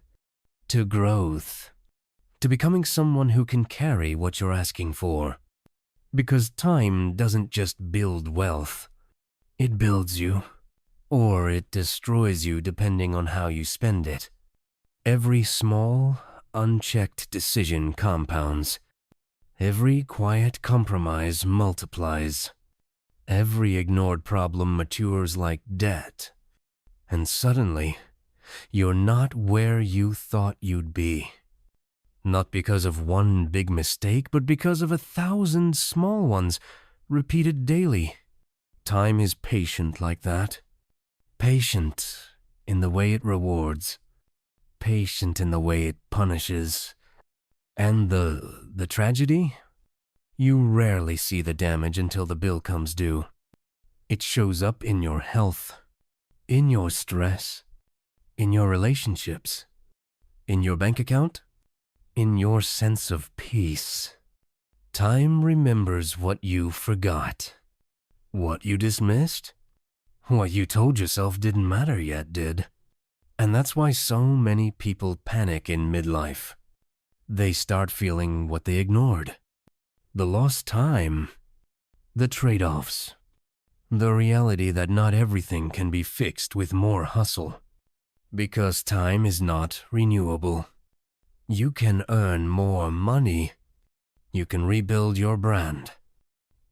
to growth, to becoming someone who can carry what you're asking for. Because time doesn't just build wealth. It builds you, or it destroys you depending on how you spend it. Every small, unchecked decision compounds. Every quiet compromise multiplies. Every ignored problem matures like debt. And suddenly, you're not where you thought you'd be. Not because of one big mistake, but because of 1,000 small ones, repeated daily. Time is patient like that. Patient in the way it rewards. Patient in the way it punishes. And the tragedy? You rarely see the damage until the bill comes due. It shows up in your health, in your stress, in your relationships, in your bank account, in your sense of peace. Time remembers what you forgot, what you dismissed, What you told yourself didn't matter yet, did. And that's why so many people panic in midlife. They start feeling what they ignored. The lost time, the trade-offs, the reality that not everything can be fixed with more hustle. Because time is not renewable. You can earn more money. You can rebuild your brand.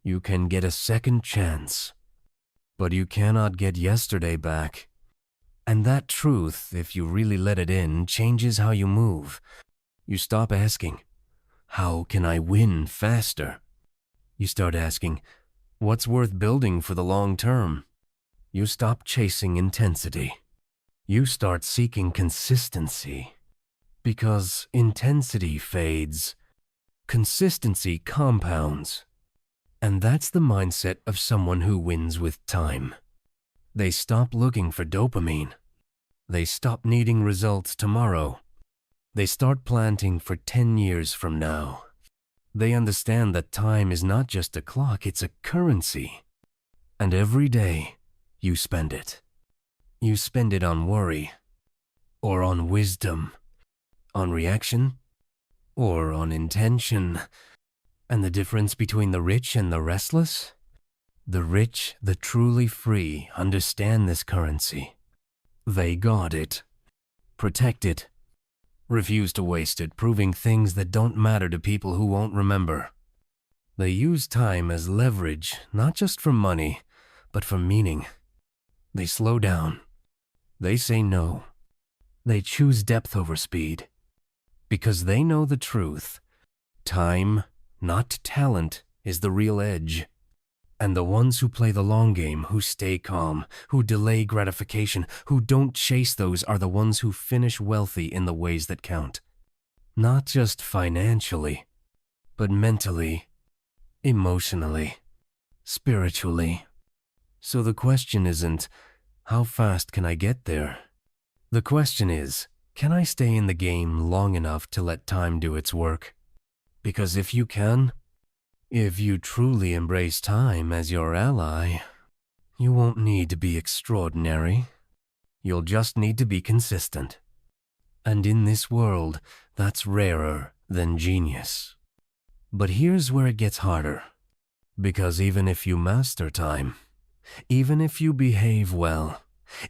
You can get a second chance. But you cannot get yesterday back. And that truth, if you really let it in, changes how you move. You stop asking, how can I win faster? You start asking, what's worth building for the long term? You stop chasing intensity. You start seeking consistency. Because intensity fades, consistency compounds. And that's the mindset of someone who wins with time. They stop looking for dopamine. They stop needing results tomorrow. They start planting for 10 years from now. They understand that time is not just a clock, it's a currency. And every day, you spend it. You spend it on worry, or on wisdom, on reaction, or on intention. And the difference between the rich and the restless? The rich, the truly free, understand this currency. They guard it, protect it, refuse to waste it, proving things that don't matter to people who won't remember. They use time as leverage, not just for money, but for meaning. They slow down. They say no. They choose depth over speed. Because they know the truth. Time, not talent, is the real edge. And the ones who play the long game, who stay calm, who delay gratification, who don't chase those are the ones who finish wealthy in the ways that count. Not just financially, but mentally, emotionally, spiritually. So the question isn't, how fast can I get there? The question is, can I stay in the game long enough to let time do its work? Because if you can, if you truly embrace time as your ally, you won't need to be extraordinary. You'll just need to be consistent. And in this world, that's rarer than genius. But here's where it gets harder. Because even if you master time, even if you behave well,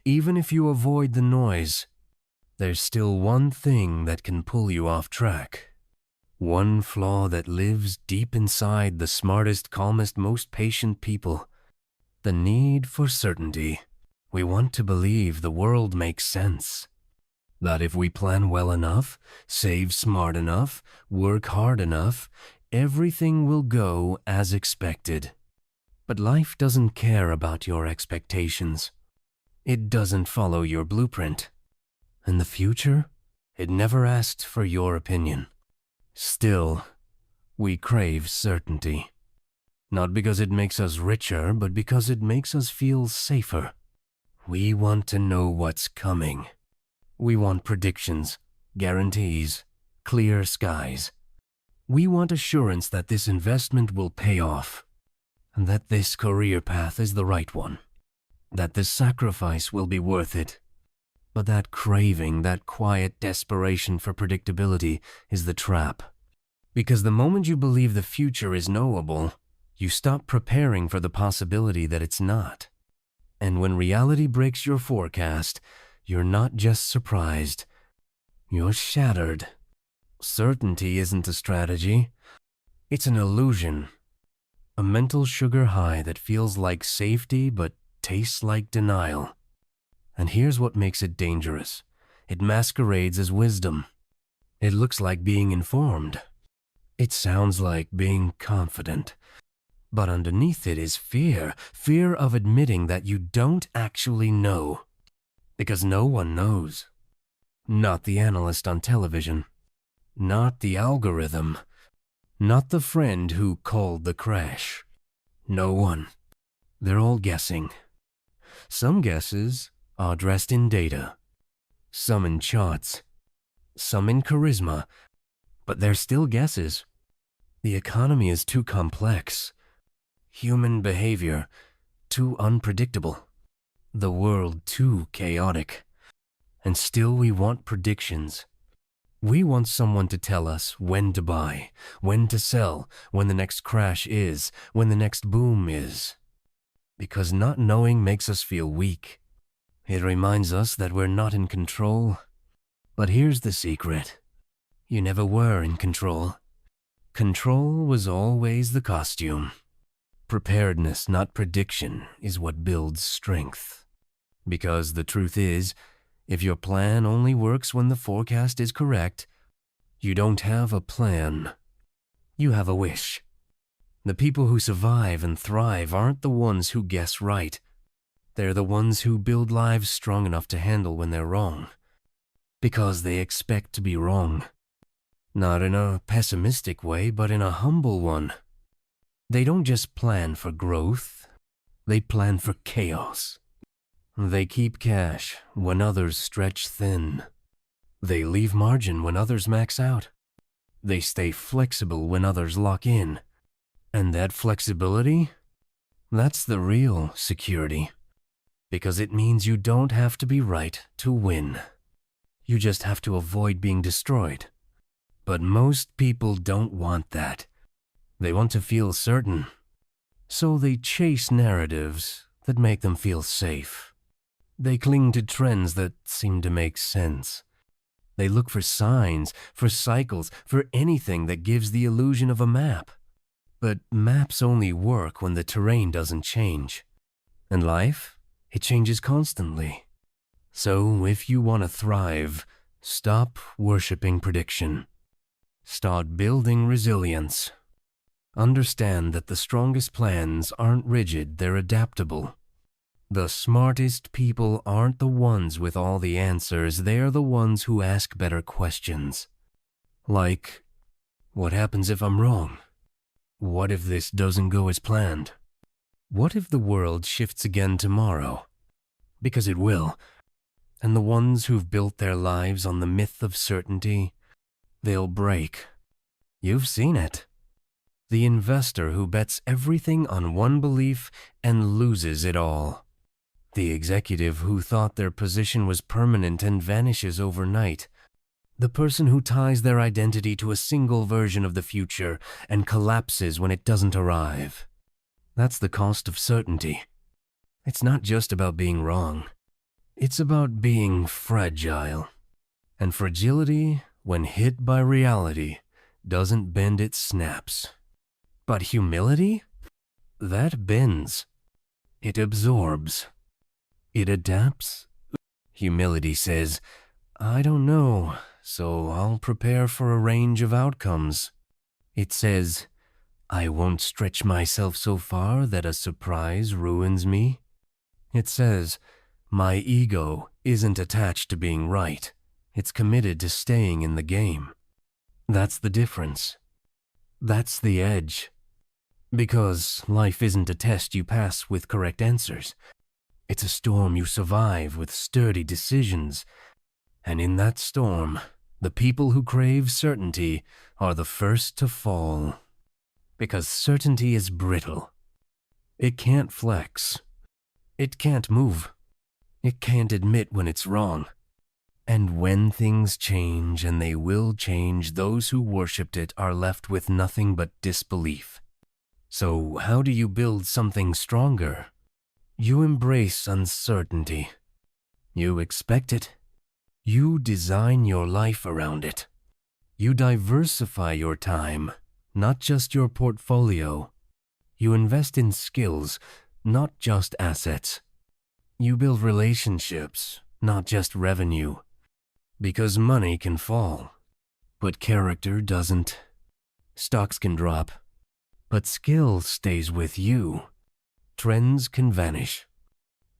even if you avoid the noise, there's still one thing that can pull you off track. One flaw that lives deep inside the smartest, calmest, most patient people. The need for certainty. We want to believe the world makes sense. That if we plan well enough, save smart enough, work hard enough, everything will go as expected. But life doesn't care about your expectations. It doesn't follow your blueprint. And the future? It never asked for your opinion. Still, we crave certainty. Not because it makes us richer, but because it makes us feel safer. We want to know what's coming. We want predictions, guarantees, clear skies. We want assurance that this investment will pay off, and that this career path is the right one, that the sacrifice will be worth it. But that craving, that quiet desperation for predictability is the trap. Because the moment you believe the future is knowable, you stop preparing for the possibility that it's not. And when reality breaks your forecast, you're not just surprised, you're shattered. Certainty isn't a strategy. It's an illusion. A mental sugar high that feels like safety but tastes like denial. And here's what makes it dangerous. It masquerades as wisdom. It looks like being informed. It sounds like being confident. But underneath it is fear. Fear of admitting that you don't actually know. Because no one knows. Not the analyst on television. Not the algorithm. Not the friend who called the crash. No one. They're all guessing. Some guesses are dressed in data. Some in charts. Some in charisma. But they're still guesses. The economy is too complex. Human behavior, too unpredictable. the world too chaotic. And still we want predictions. We want someone to tell us when to buy, when to sell, when the next crash is, when the next boom is. Because not knowing makes us feel weak. It reminds us that we're not in control. But here's the secret. You never were in control. Control was always the costume. Preparedness, not prediction, is what builds strength. Because the truth is, if your plan only works when the forecast is correct, you don't have a plan. You have a wish. The people who survive and thrive aren't the ones who guess right. They're the ones who build lives strong enough to handle when they're wrong. Because they expect to be wrong. Not in a pessimistic way, but in a humble one. They don't just plan for growth, they plan for chaos. They keep cash when others stretch thin. They leave margin when others max out. They stay flexible when others lock in. And that flexibility, that's the real security. Because it means you don't have to be right to win. You just have to avoid being destroyed. But most people don't want that. They want to feel certain. So they chase narratives that make them feel safe. They cling to trends that seem to make sense. They look for signs, for cycles, for anything that gives the illusion of a map. But maps only work when the terrain doesn't change. And life, it changes constantly. So if you want to thrive, stop worshiping prediction. Start building resilience. Understand that the strongest plans aren't rigid, they're adaptable. The smartest people aren't the ones with all the answers, they're the ones who ask better questions. Like, what happens if I'm wrong? What if this doesn't go as planned? What if the world shifts again tomorrow? Because it will. And the ones who've built their lives on the myth of certainty, they'll break. You've seen it. The investor who bets everything on one belief and loses it all. The executive who thought their position was permanent and vanishes overnight. The person who ties their identity to a single version of the future and collapses when it doesn't arrive. That's the cost of certainty. It's not just about being wrong. It's about being fragile. And fragility, when hit by reality, doesn't bend, it snaps. But humility? That bends. It absorbs. It adapts. Humility says, I don't know, so I'll prepare for a range of outcomes. It says, I won't stretch myself so far that a surprise ruins me. It says, my ego isn't attached to being right. It's committed to staying in the game. That's the difference. That's the edge. Because life isn't a test you pass with correct answers. It's a storm you survive with sturdy decisions. And in that storm, the people who crave certainty are the first to fall. Because certainty is brittle. It can't flex. It can't move. It can't admit when it's wrong. And when things change, and they will change, those who worshipped it are left with nothing but disbelief. So how do you build something stronger? You embrace uncertainty. You expect it. You design your life around it. You diversify your time, not just your portfolio. You invest in skills, not just assets. You build relationships, not just revenue. Because money can fall, but character doesn't. Stocks can drop, but skill stays with you. Trends can vanish,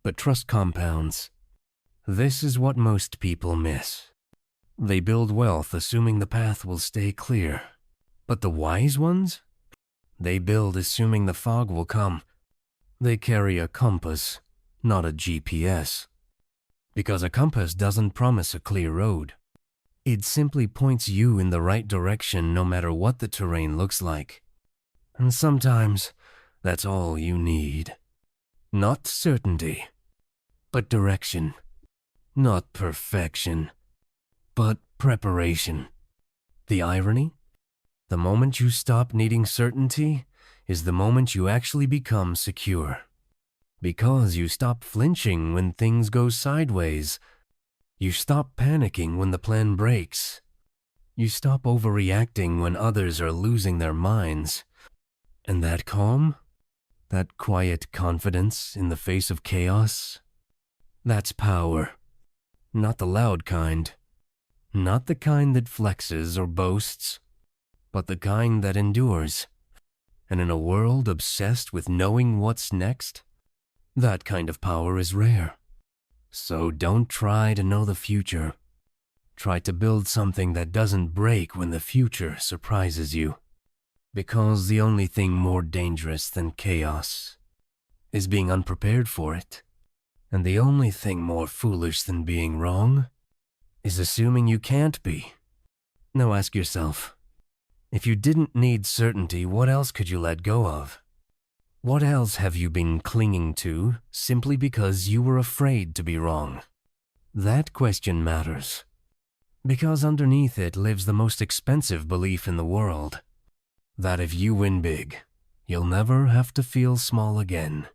but trust compounds. This is what most people miss. They build wealth assuming the path will stay clear. But the wise ones? They build assuming the fog will come. They carry a compass, not a GPS. Because a compass doesn't promise a clear road. It simply points you in the right direction no matter what the terrain looks like. And sometimes, that's all you need. Not certainty, but direction. Not perfection, but preparation. The irony? The moment you stop needing certainty is the moment you actually become secure. Because you stop flinching when things go sideways. You stop panicking when the plan breaks. You stop overreacting when others are losing their minds. And that calm, that quiet confidence in the face of chaos, that's power. Not the loud kind. Not the kind that flexes or boasts, but the kind that endures. And in a world obsessed with knowing what's next, that kind of power is rare. So don't try to know the future. Try to build something that doesn't break when the future surprises you. Because the only thing more dangerous than chaos is being unprepared for it. And the only thing more foolish than being wrong is assuming you can't be. Now ask yourself, if you didn't need certainty, what else could you let go of? What else have you been clinging to simply because you were afraid to be wrong? That question matters. Because underneath it lives the most expensive belief in the world. That if you win big, you'll never have to feel small again.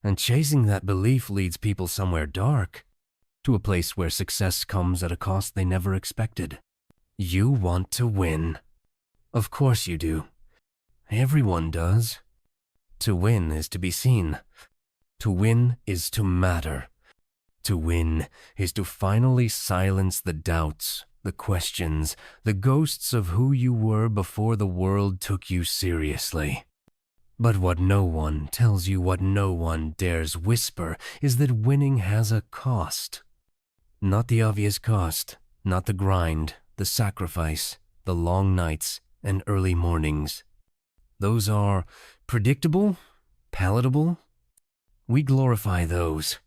And chasing that belief leads people somewhere dark, to a place where success comes at a cost they never expected. You want to win. Of course you do. Everyone does. To win is to be seen. To win is to matter. To win is to finally silence the doubts, the questions, the ghosts of who you were before the world took you seriously. But what no one tells you, what no one dares whisper, is that winning has a cost. Not the obvious cost, not the grind, the sacrifice, the long nights, and early mornings. Those are predictable, palatable. We glorify those.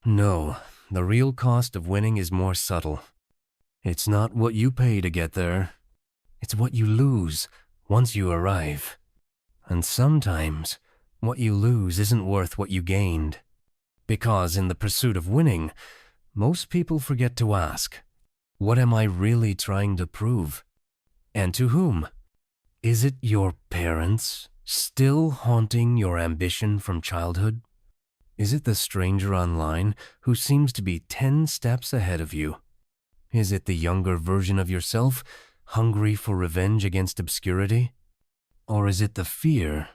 No, the real cost of winning is more subtle. It's not what you pay to get there. It's what you lose once you arrive. And sometimes, what you lose isn't worth what you gained. Because in the pursuit of winning, most people forget to ask, what am I really trying to prove? And to whom? Is it your parents still haunting your ambition from childhood? Is it the stranger online who seems to be 10 steps ahead of you? Is it the younger version of yourself, hungry for revenge against obscurity? Or is it the fear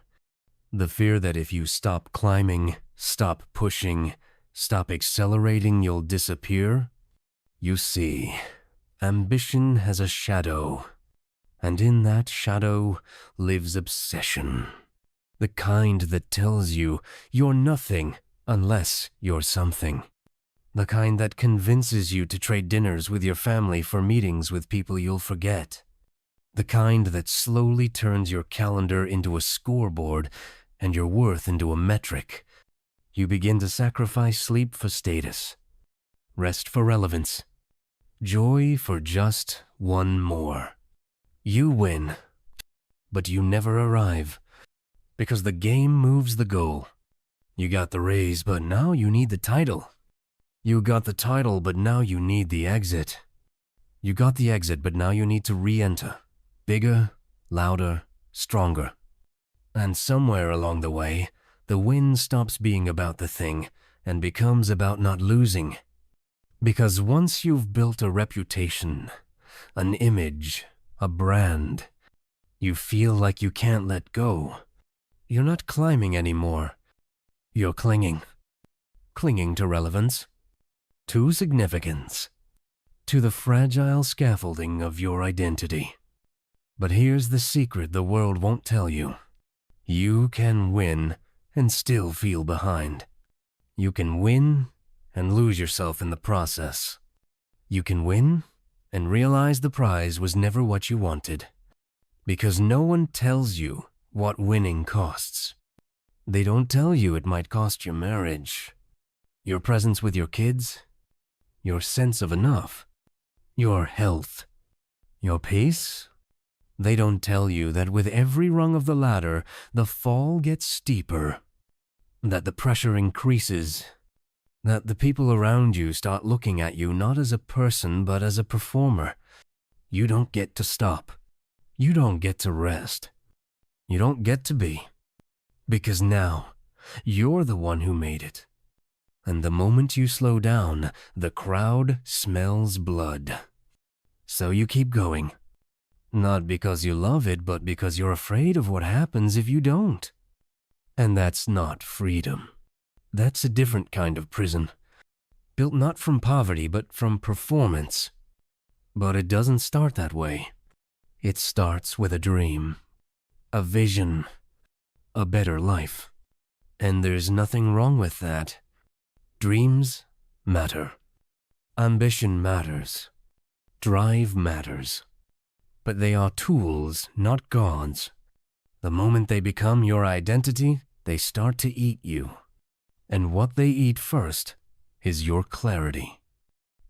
that if you stop climbing, stop pushing, stop accelerating, you'll disappear? You see, ambition has a shadow, and in that shadow lives obsession. The kind that tells you you're nothing unless you're something. The kind that convinces you to trade dinners with your family for meetings with people you'll forget. The kind that slowly turns your calendar into a scoreboard and your worth into a metric. You begin to sacrifice sleep for status, rest for relevance, joy for just one more. You win, but you never arrive, because the game moves the goal. You got the raise, but now you need the title. You got the title, but now you need the exit. You got the exit, but now you need to re-enter. Bigger, louder, stronger. And somewhere along the way, the win stops being about the thing and becomes about not losing. Because once you've built a reputation, an image, a brand, you feel like you can't let go. You're not climbing anymore. You're clinging. Clinging to relevance, to significance, to the fragile scaffolding of your identity. But here's the secret the world won't tell you. You can win and still feel behind. You can win and lose yourself in the process. You can win and realize the prize was never what you wanted. Because no one tells you what winning costs. They don't tell you it might cost your marriage, your presence with your kids, your sense of enough, your health, your pace. They don't tell you that with every rung of the ladder, the fall gets steeper, that the pressure increases, That the people around you start looking at you not as a person but as a performer. You don't get to stop. You don't get to rest. You don't get to be. Because now, you're the one who made it. And the moment you slow down, the crowd smells blood. So you keep going. Not because you love it, but because you're afraid of what happens if you don't. And that's not freedom. That's a different kind of prison. Built not from poverty, but from performance. But it doesn't start that way. It starts with a dream, a vision, a better life. And there's nothing wrong with that. Dreams matter. Ambition matters. Drive matters. But they are tools, not gods. The moment they become your identity, they start to eat you. And what they eat first is your clarity.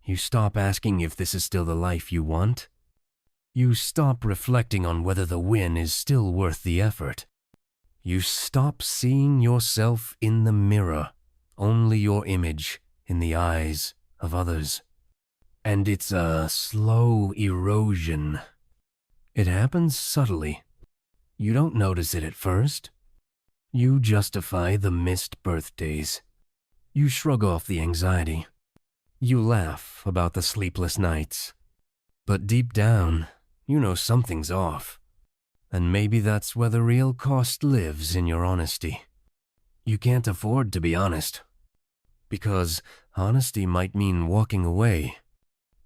You stop asking if this is still the life you want. You stop reflecting on whether the win is still worth the effort. You stop seeing yourself in the mirror, only your image in the eyes of others. And it's a slow erosion. It happens subtly. You don't notice it at first. You justify the missed birthdays. You shrug off the anxiety. You laugh about the sleepless nights. But deep down, you know something's off. And maybe that's where the real cost lives, in your honesty. You can't afford to be honest. Because honesty might mean walking away.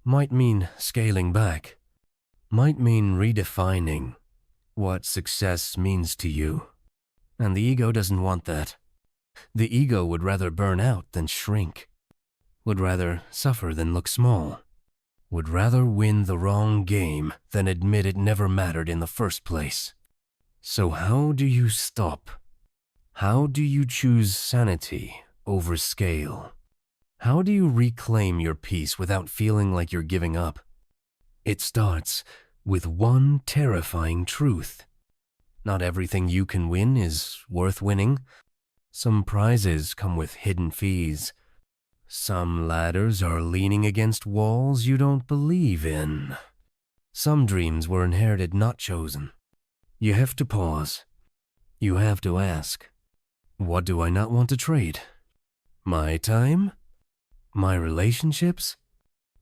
Might mean scaling back. Might mean redefining what success means to you. And the ego doesn't want that. The ego would rather burn out than shrink. Would rather suffer than look small. Would rather win the wrong game than admit it never mattered in the first place. So how do you stop? How do you choose sanity over scale? How do you reclaim your peace without feeling like you're giving up? It starts with one terrifying truth. Not everything you can win is worth winning. Some prizes come with hidden fees. Some ladders are leaning against walls you don't believe in. Some dreams were inherited, not chosen. You have to pause. You have to ask, what do I not want to trade? My time? My relationships?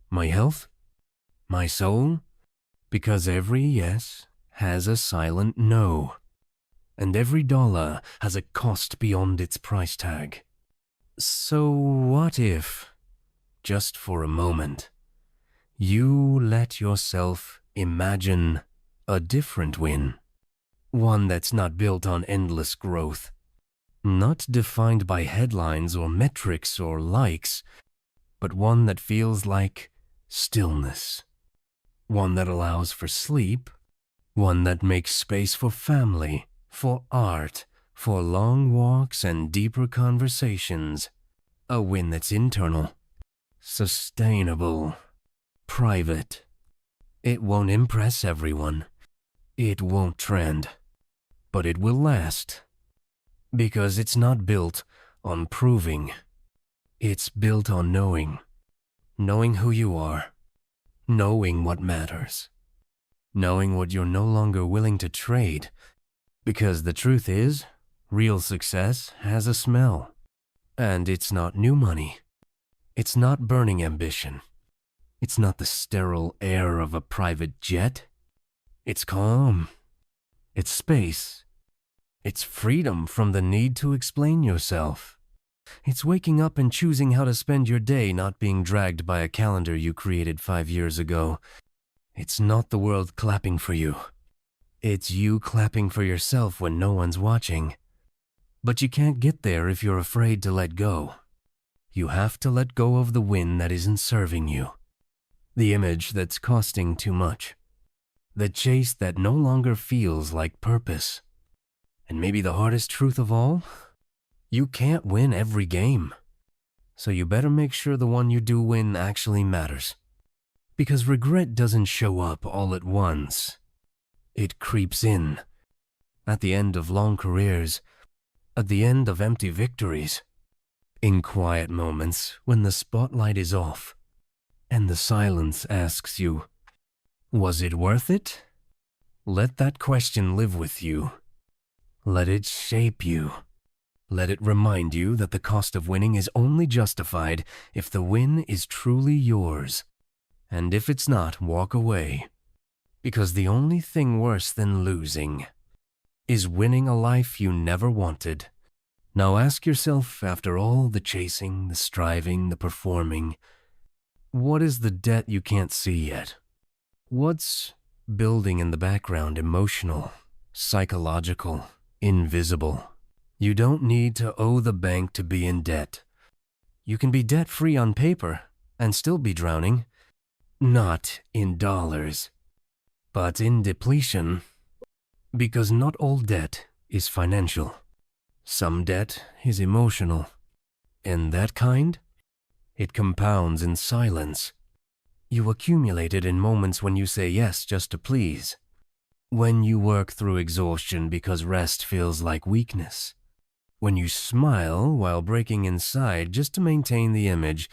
My health? My soul? Because every yes has a silent no. And every dollar has a cost beyond its price tag. So what if, just for a moment, you let yourself imagine a different win? One that's not built on endless growth. Not defined by headlines or metrics or likes, but one that feels like stillness. One that allows for sleep. One that makes space for family, for art, for long walks and deeper conversations. A win that's internal, sustainable, private. It won't impress everyone. It won't trend. But it will last. Because it's not built on proving. It's built on knowing. Knowing who you are. Knowing what matters. Knowing what you're no longer willing to trade. Because the truth is, real success has a smell. And it's not new money. It's not burning ambition. It's not the sterile air of a private jet. It's calm. It's space. It's freedom from the need to explain yourself. It's waking up and choosing how to spend your day, not being dragged by a calendar you created 5 years ago. It's not the world clapping for you. It's you clapping for yourself when no one's watching. But you can't get there if you're afraid to let go. You have to let go of the win that isn't serving you. The image that's costing too much. The chase that no longer feels like purpose. And maybe the hardest truth of all? You can't win every game. So you better make sure the one you do win actually matters. Because regret doesn't show up all at once. It creeps in. At the end of long careers. At the end of empty victories. In quiet moments when the spotlight is off and the silence asks you, was it worth it? Let that question live with you. Let it shape you. Let it remind you that the cost of winning is only justified if the win is truly yours. And if it's not, walk away. Because the only thing worse than losing is winning a life you never wanted. Now ask yourself, after all the chasing, the striving, the performing, what is the debt you can't see yet? What's building in the background, emotional, psychological, invisible? You don't need to owe the bank to be in debt. You can be debt-free on paper and still be drowning. Not in dollars, but in depletion. Because not all debt is financial. Some debt is emotional. And that kind, it compounds in silence. You accumulate it in moments when you say yes just to please. When you work through exhaustion because rest feels like weakness. When you smile while breaking inside just to maintain the image.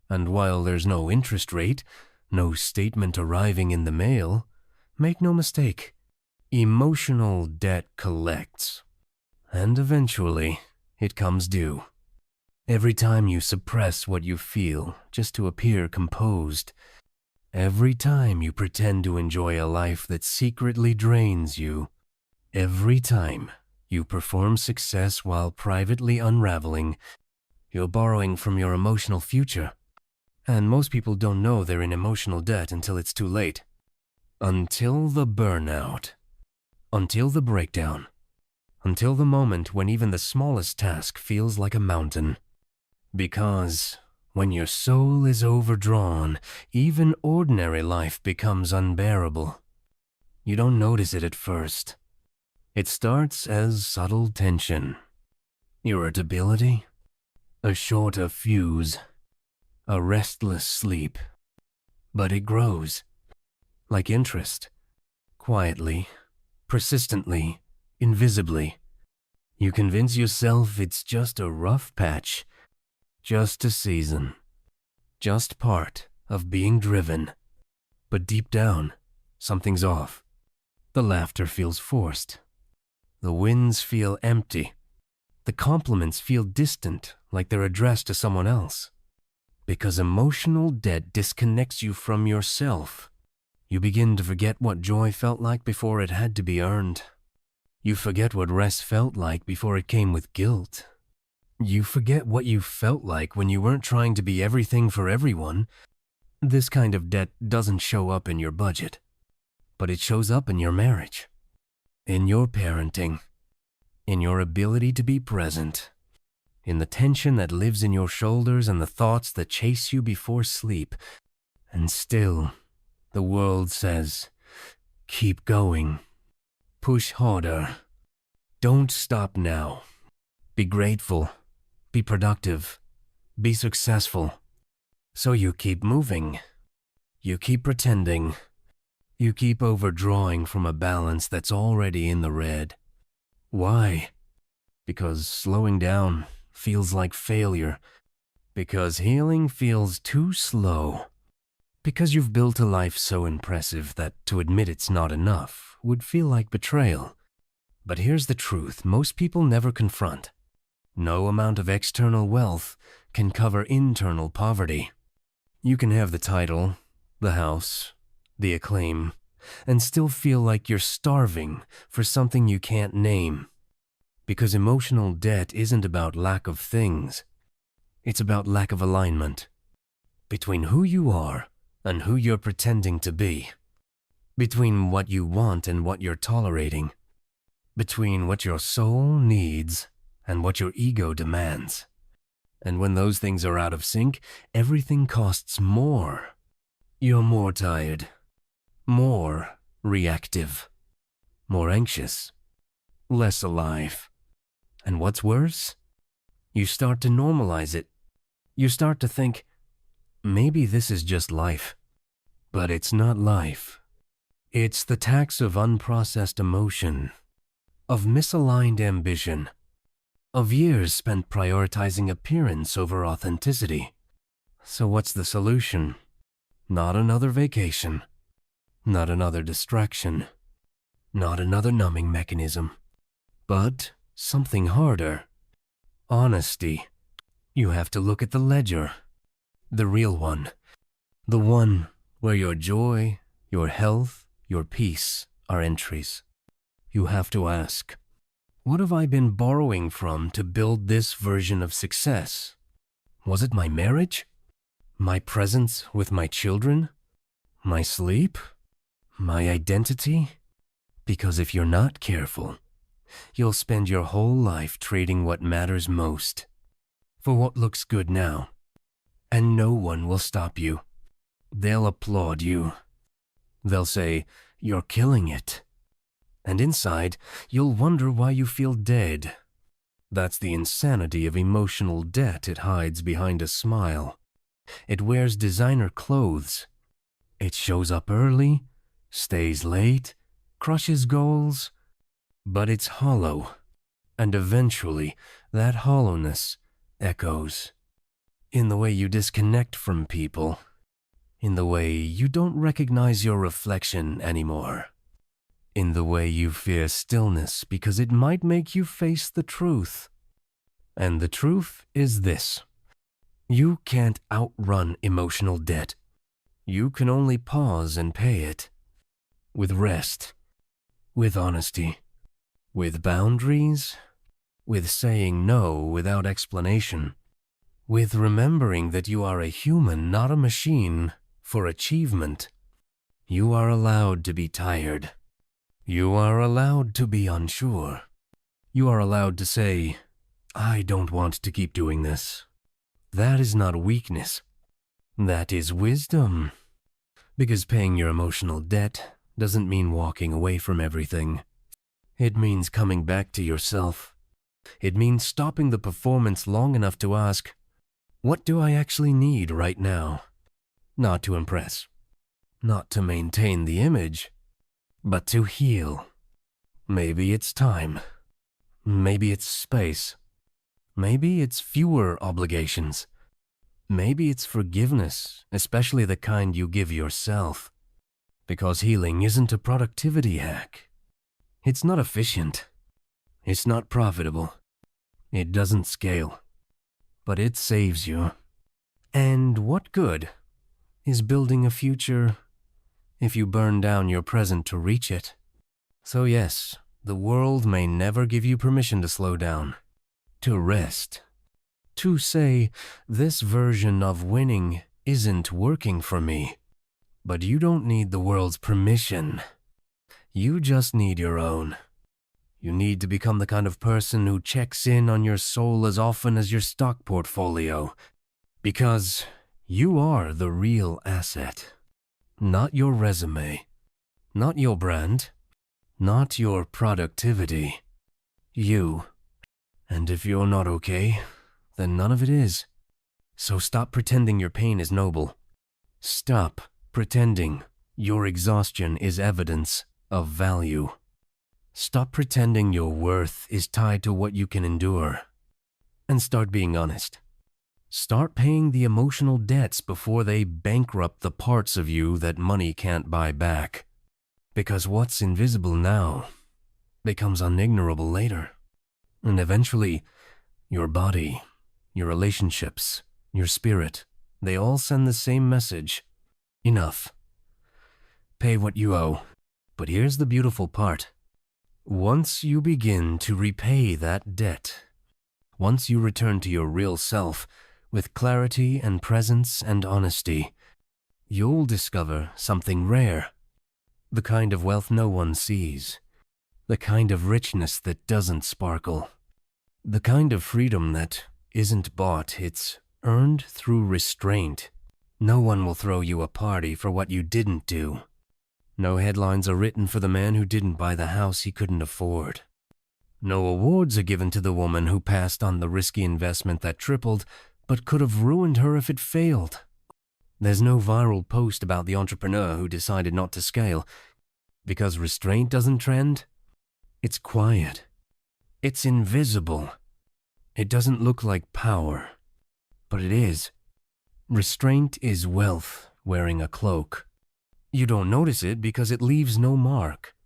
And while there's no interest rate, no statement arriving in the mail, make no mistake, emotional debt collects. And eventually, it comes due. Every time you suppress what you feel just to appear composed. Every time you pretend to enjoy a life that secretly drains you. Every time you perform success while privately unraveling, you're borrowing from your emotional future. And most people don't know they're in emotional debt until it's too late. Until the burnout. Until the breakdown. Until the moment when even the smallest task feels like a mountain. Because when your soul is overdrawn, even ordinary life becomes unbearable. You don't notice it at first. It starts as subtle tension, irritability, a shorter fuse, a restless sleep. But it grows, like interest, quietly, persistently, invisibly. You convince yourself it's just a rough patch, just a season, just part of being driven. But deep down, something's off. The laughter feels forced. The wins feel empty. The compliments feel distant, like they're addressed to someone else. Because emotional debt disconnects you from yourself. You begin to forget what joy felt like before it had to be earned. You forget what rest felt like before it came with guilt. You forget what you felt like when you weren't trying to be everything for everyone. This kind of debt doesn't show up in your budget, but it shows up in your marriage, in your parenting, in your ability to be present, in the tension that lives in your shoulders and the thoughts that chase you before sleep. And still, the world says, keep going. Push harder. Don't stop now. Be grateful. Be productive. Be successful. So you keep moving. You keep pretending. You keep overdrawing from a balance that's already in the red. Why? Because slowing down feels like failure. Because healing feels too slow. Because you've built a life so impressive that to admit it's not enough would feel like betrayal. But here's the truth most people never confront. No amount of external wealth can cover internal poverty. You can have the title, the house, the acclaim, and still feel like you're starving for something you can't name. Because emotional debt isn't about lack of things. It's about lack of alignment between who you are and who you're pretending to be. Between what you want and what you're tolerating. Between what your soul needs and what your ego demands. And when those things are out of sync, everything costs more. You're more tired, more reactive, more anxious, less alive. And what's worse? You start to normalize it. You start to think, maybe this is just life. But it's not life. It's the tax of unprocessed emotion, of misaligned ambition, of years spent prioritizing appearance over authenticity. So what's the solution? Not another vacation. Not another distraction. Not another numbing mechanism. But something harder. Honesty. You have to look at the ledger. The real one. The one where your joy, your health, your peace are entries. You have to ask, what have I been borrowing from to build this version of success? Was it my marriage? My presence with my children? My sleep? My identity? Because if you're not careful, you'll spend your whole life trading what matters most for what looks good now. And no one will stop you. They'll applaud you. They'll say, "You're killing it." And inside, you'll wonder why you feel dead. That's the insanity of emotional debt it hides behind a smile. It wears designer clothes. It shows up early, stays late, crushes goals, but it's hollow. And eventually, that hollowness echoes in the way you disconnect from people, in the way you don't recognize your reflection anymore, in the way you fear stillness because it might make you face the truth. And the truth is this: you can't outrun emotional debt. You can only pause and pay it. With rest, with honesty, with boundaries, with saying no without explanation, with remembering that you are a human, not a machine, for achievement. You are allowed to be tired. You are allowed to be unsure. You are allowed to say, "I don't want to keep doing this." That is not weakness. That is wisdom. Because paying your emotional debt doesn't mean walking away from everything. It means coming back to yourself. It means stopping the performance long enough to ask, what do I actually need right now? Not to impress, not to maintain the image, but to heal. Maybe it's time. Maybe it's space. Maybe it's fewer obligations. Maybe it's forgiveness, especially the kind you give yourself. Because healing isn't a productivity hack. It's not efficient. It's not profitable. It doesn't scale. But it saves you. And what good is building a future if you burn down your present to reach it? So yes, the world may never give you permission to slow down, to rest, to say, this version of winning isn't working for me. But you don't need the world's permission. You just need your own. You need to become the kind of person who checks in on your soul as often as your stock portfolio. Because you are the real asset. Not your resume. Not your brand. Not your productivity. You. And if you're not okay, then none of it is. So stop pretending your pain is noble. Stop pretending your exhaustion is evidence of value. Stop pretending your worth is tied to what you can endure. And start being honest. Start paying the emotional debts before they bankrupt the parts of you that money can't buy back. Because what's invisible now becomes unignorable later. And eventually, your body, your relationships, your spirit, they all send the same message. Enough. Pay what you owe. But here's the beautiful part. Once you begin to repay that debt, once you return to your real self with clarity and presence and honesty, you'll discover something rare. The kind of wealth no one sees. The kind of richness that doesn't sparkle. The kind of freedom that isn't bought, it's earned through restraint. No one will throw you a party for what you didn't do. No headlines are written for the man who didn't buy the house he couldn't afford. No awards are given to the woman who passed on the risky investment that tripled, but could have ruined her if it failed. There's no viral post about the entrepreneur who decided not to scale. Because restraint doesn't trend. It's quiet. It's invisible. It doesn't look like power, but it is. Restraint is wealth wearing a cloak. You don't notice it because it leaves no mark.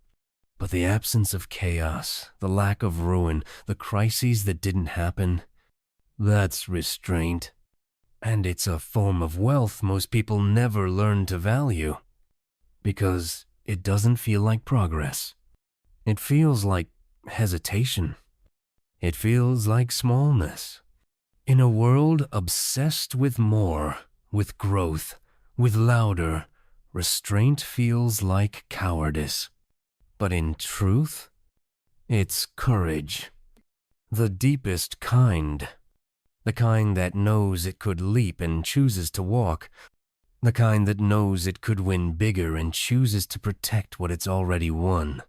But the absence of chaos, the lack of ruin, the crises that didn't happen, that's restraint. And it's a form of wealth most people never learn to value. Because it doesn't feel like progress. It feels like hesitation. It feels like smallness. In a world obsessed with more, with growth, with louder, restraint feels like cowardice. But in truth, it's courage. The deepest kind. The kind that knows it could leap and chooses to walk. The kind that knows it could win bigger and chooses to protect what it's already won.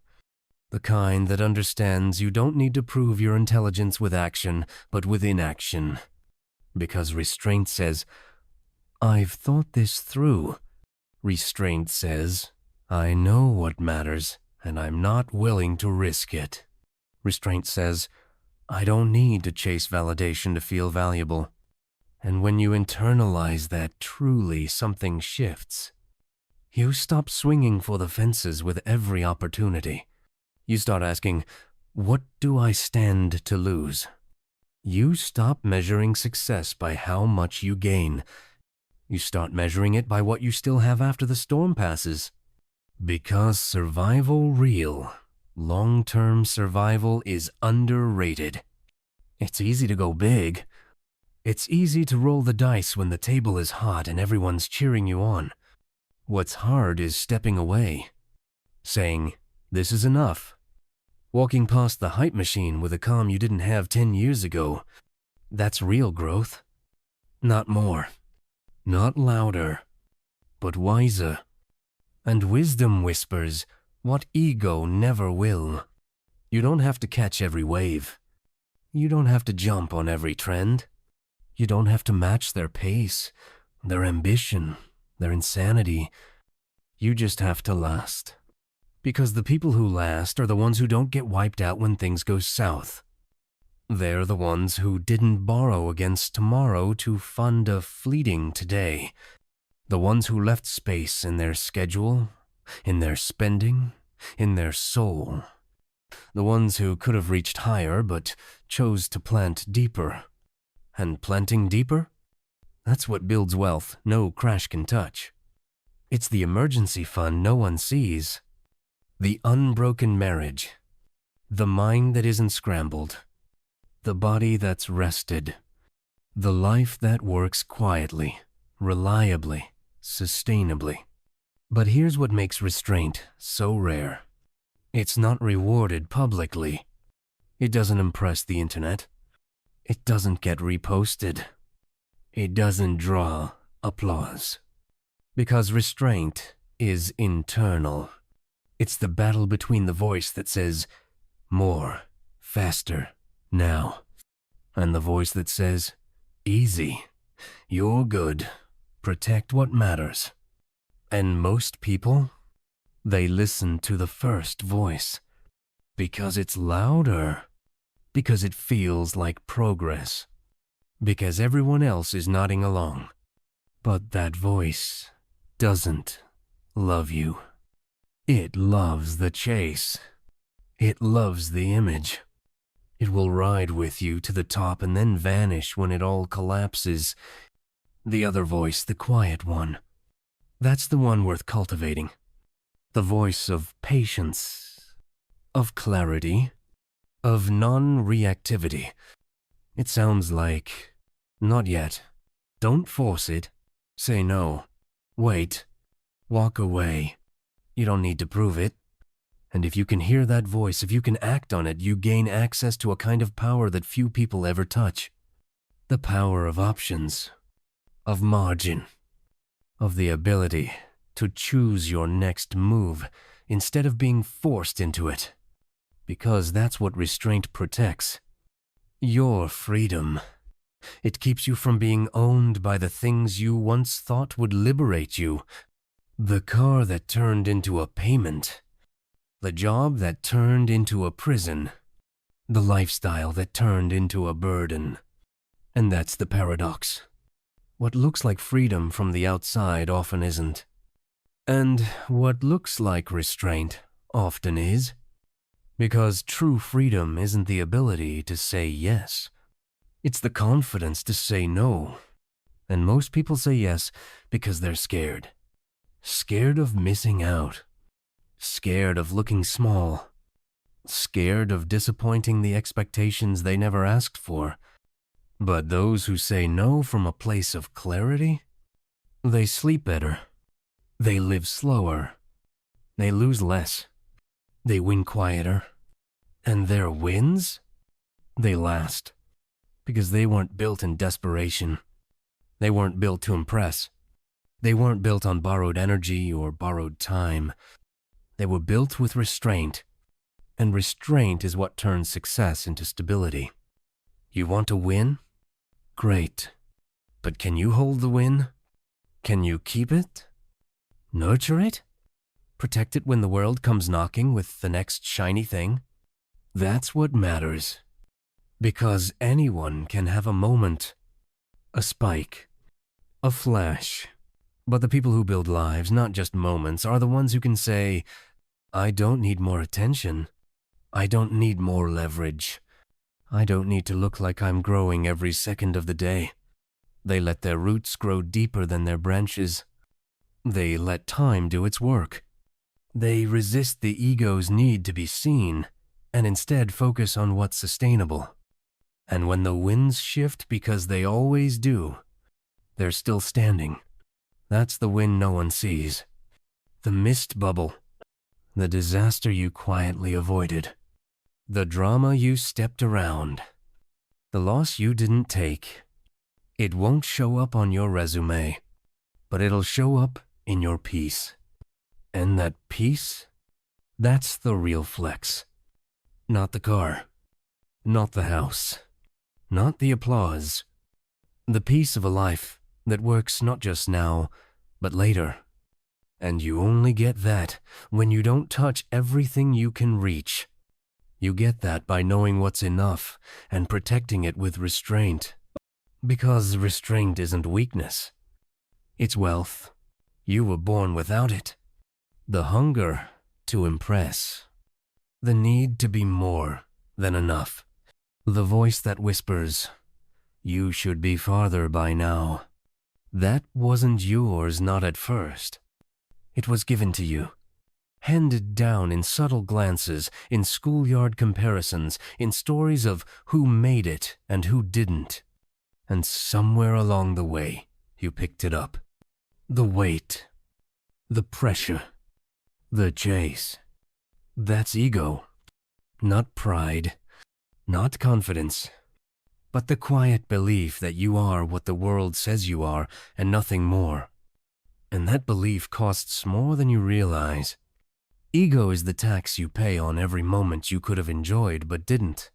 The kind that understands you don't need to prove your intelligence with action, but with inaction. Because restraint says, I've thought this through. Restraint says, I know what matters, and I'm not willing to risk it. Restraint says, I don't need to chase validation to feel valuable. And when you internalize that, truly something shifts. You stop swinging for the fences with every opportunity. You start asking, what do I stand to lose? You stop measuring success by how much you gain. You start measuring it by what you still have after the storm passes. Because survival real, long-term survival is underrated. It's easy to go big. It's easy to roll the dice when the table is hot and everyone's cheering you on. What's hard is stepping away, saying, this is enough. Walking past the hype machine with a calm you didn't have 10 years ago. That's real growth. Not more. Not louder. But wiser. And wisdom whispers what ego never will. You don't have to catch every wave. You don't have to jump on every trend. You don't have to match their pace, their ambition, their insanity. You just have to last. Because the people who last are the ones who don't get wiped out when things go south. They're the ones who didn't borrow against tomorrow to fund a fleeting today. The ones who left space in their schedule, in their spending, in their soul. The ones who could have reached higher but chose to plant deeper. And planting deeper? That's what builds wealth no crash can touch. It's the emergency fund no one sees. The unbroken marriage. The mind that isn't scrambled. The body that's rested. The life that works quietly, reliably, sustainably. But here's what makes restraint so rare. It's not rewarded publicly. It doesn't impress the internet. It doesn't get reposted. It doesn't draw applause. Because restraint is internal. It's the battle between the voice that says, more, faster, now. And the voice that says, easy, you're good, protect what matters. And most people, they listen to the first voice. Because it's louder. Because it feels like progress. Because everyone else is nodding along. But that voice doesn't love you. It loves the chase. It loves the image. It will ride with you to the top and then vanish when it all collapses. The other voice, the quiet one, that's the one worth cultivating. The voice of patience, of clarity, of non-reactivity. It sounds like, not yet. Don't force it. Say no. Wait. Walk away. You don't need to prove it. And if you can hear that voice, if you can act on it, you gain access to a kind of power that few people ever touch. The power of options, of margin, of the ability to choose your next move instead of being forced into it. Because that's what restraint protects. Your freedom. It keeps you from being owned by the things you once thought would liberate you. The car that turned into a payment. The job that turned into a prison. the lifestyle that turned into a burden. And that's the paradox. What looks like freedom from the outside often isn't. And what looks like restraint often is. Because true freedom isn't the ability to say yes. It's the confidence to say no. And most people say yes because they're scared. Scared of missing out. Scared of looking small. Scared of disappointing the expectations they never asked for. But those who say no from a place of clarity, they sleep better. They live slower. They lose less. They win quieter. And their wins? They last. Because they weren't built in desperation. They weren't built to impress. They weren't built on borrowed energy or borrowed time. They were built with restraint. And restraint is what turns success into stability. You want to win? Great. But can you hold the win? Can you keep it? Nurture it? Protect it when the world comes knocking with the next shiny thing? That's what matters. Because anyone can have a moment, a spike, a flash. But the people who build lives, not just moments, are the ones who can say, I don't need more attention. I don't need more leverage. I don't need to look like I'm growing every second of the day. They let their roots grow deeper than their branches. They let time do its work. They resist the ego's need to be seen, and instead focus on what's sustainable. And when the winds shift, because they always do, they're still standing. That's the wind no one sees. The mist bubble. The disaster you quietly avoided. The drama you stepped around. The loss you didn't take. It won't show up on your resume, but it'll show up in your peace. And that peace, that's the real flex. Not the car. Not the house. Not the applause. The peace of a life that works not just now, but later. And you only get that when you don't touch everything you can reach. You get that by knowing what's enough and protecting it with restraint. Because restraint isn't weakness. It's wealth. You were born without it. The hunger to impress. The need to be more than enough. The voice that whispers, you should be farther by now. That wasn't yours, not at first. It was given to you. Handed down in subtle glances, in schoolyard comparisons, in stories of who made it and who didn't. And somewhere along the way, you picked it up. The weight. The pressure. The chase. That's ego. Not pride. Not confidence. But the quiet belief that you are what the world says you are and nothing more. And that belief costs more than you realize. Ego is the tax you pay on every moment you could have enjoyed but didn't.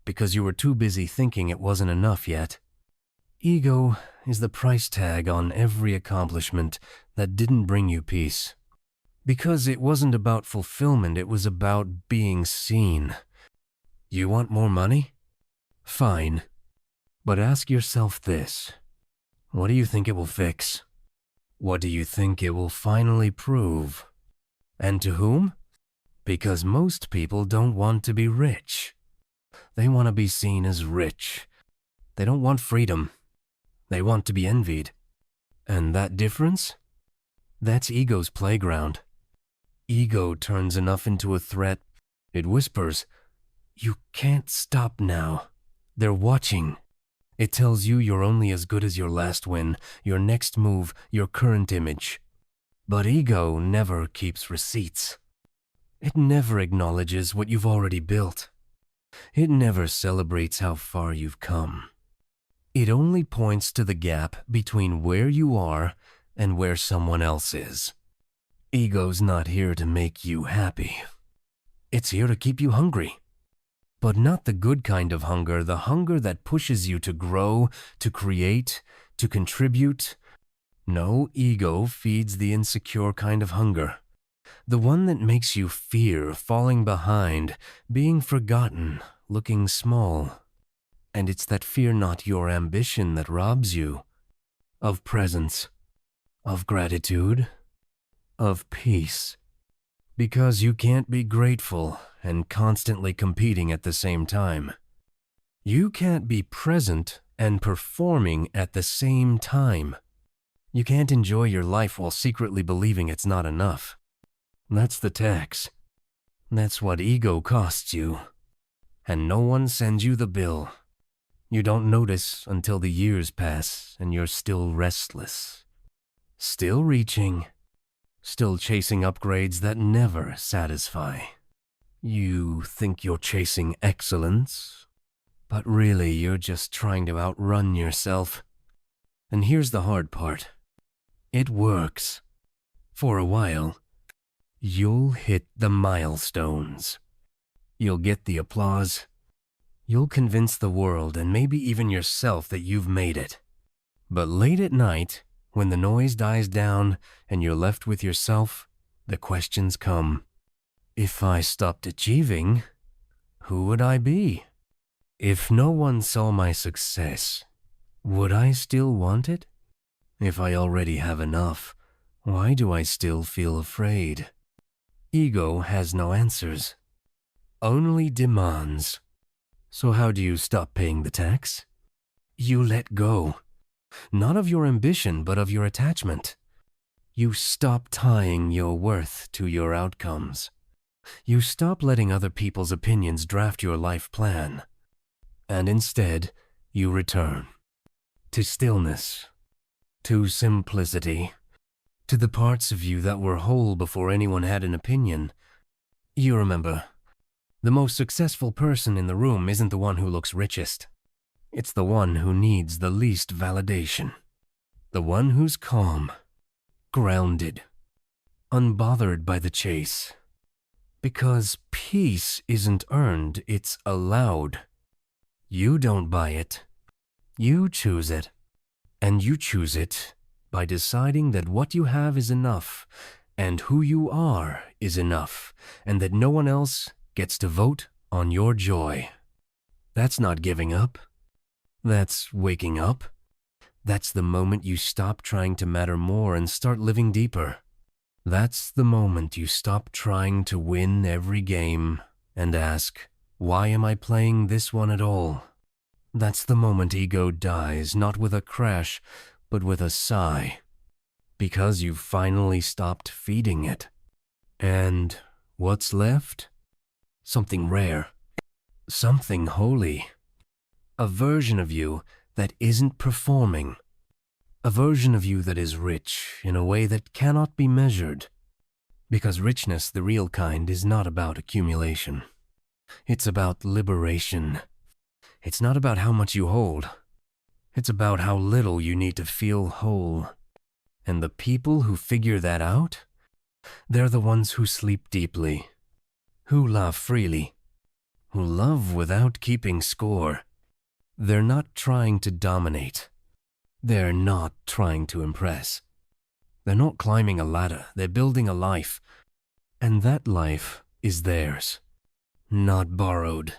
Because you were too busy thinking it wasn't enough yet. Ego is the price tag on every accomplishment that didn't bring you peace. Because it wasn't about fulfillment, it was about being seen. You want more money? Fine. But ask yourself this. What do you think it will fix? What do you think it will finally prove? And to whom? Because most people don't want to be rich. They want to be seen as rich. They don't want freedom. They want to be envied. And that difference? That's ego's playground. Ego turns enough into a threat. It whispers, you can't stop now. They're watching. It tells you you're only as good as your last win, your next move, your current image. But ego never keeps receipts. It never acknowledges what you've already built. It never celebrates how far you've come. It only points to the gap between where you are and where someone else is. Ego's not here to make you happy. It's here to keep you hungry. But not the good kind of hunger, the hunger that pushes you to grow, to create, to contribute. No, ego feeds the insecure kind of hunger. The one that makes you fear falling behind, being forgotten, looking small. And it's that fear not your ambition that robs you of presence, of gratitude, of peace. Because you can't be grateful and constantly competing at the same time. You can't be present and performing at the same time. You can't enjoy your life while secretly believing it's not enough. That's the tax. That's what ego costs you. And no one sends you the bill. You don't notice until the years pass and you're still restless. Still reaching. Still chasing upgrades that never satisfy. You think you're chasing excellence, but really you're just trying to outrun yourself. And here's the hard part. It works. For a while. You'll hit the milestones. You'll get the applause. You'll convince the world and maybe even yourself that you've made it. But late at night, when the noise dies down and you're left with yourself, the questions come. If I stopped achieving, who would I be? If no one saw my success, would I still want it? If I already have enough, why do I still feel afraid? Ego has no answers, only demands. So how do you stop paying the tax? You let go. Not of your ambition, but of your attachment. You stop tying your worth to your outcomes. You stop letting other people's opinions draft your life plan. And instead, you return to stillness, to simplicity, to the parts of you that were whole before anyone had an opinion. You remember, the most successful person in the room isn't the one who looks richest. It's the one who needs the least validation. The one who's calm, grounded, unbothered by the chase. Because peace isn't earned, it's allowed. You don't buy it. You choose it. And you choose it by deciding that what you have is enough, and who you are is enough, and that no one else gets to vote on your joy. That's not giving up. That's waking up. That's the moment you stop trying to matter more and start living deeper. That's the moment you stop trying to win every game and ask, why am I playing this one at all? That's the moment ego dies, not with a crash, but with a sigh. Because you've finally stopped feeding it. And what's left? Something rare. Something holy. A version of you that isn't performing. A version of you that is rich in a way that cannot be measured. Because richness, the real kind, is not about accumulation. It's about liberation. It's not about how much you hold. It's about how little you need to feel whole. And the people who figure that out, they're the ones who sleep deeply, who laugh freely, who love without keeping score. They're not trying to dominate. They're not trying to impress. They're not climbing a ladder. They're building a life. And that life is theirs. Not borrowed.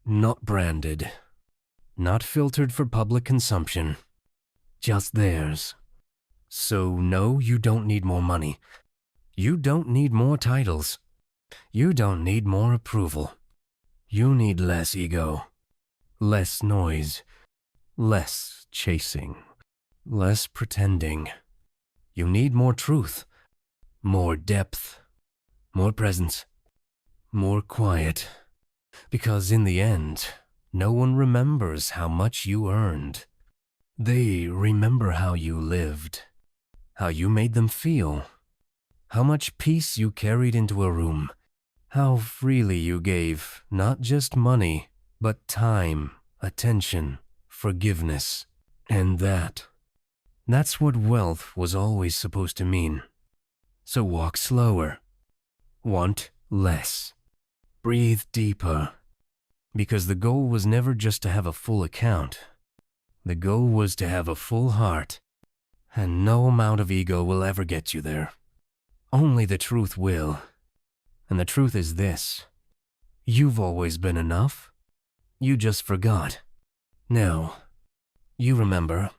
Not branded. Not filtered for public consumption. Just theirs. So no, you don't need more money. You don't need more titles. You don't need more approval. You need less ego. Less noise. Less chasing. Less pretending. You need more truth. More depth. More presence. More quiet. Because in the end, no one remembers how much you earned. They remember how you lived. How you made them feel. How much peace you carried into a room. How freely you gave, not just money, but time, attention, forgiveness. And that's what wealth was always supposed to mean. So walk slower. Want less. Breathe deeper. Because the goal was never just to have a full account. The goal was to have a full heart. And no amount of ego will ever get you there. Only the truth will. And the truth is this. You've always been enough. you just forgot. Now, you remember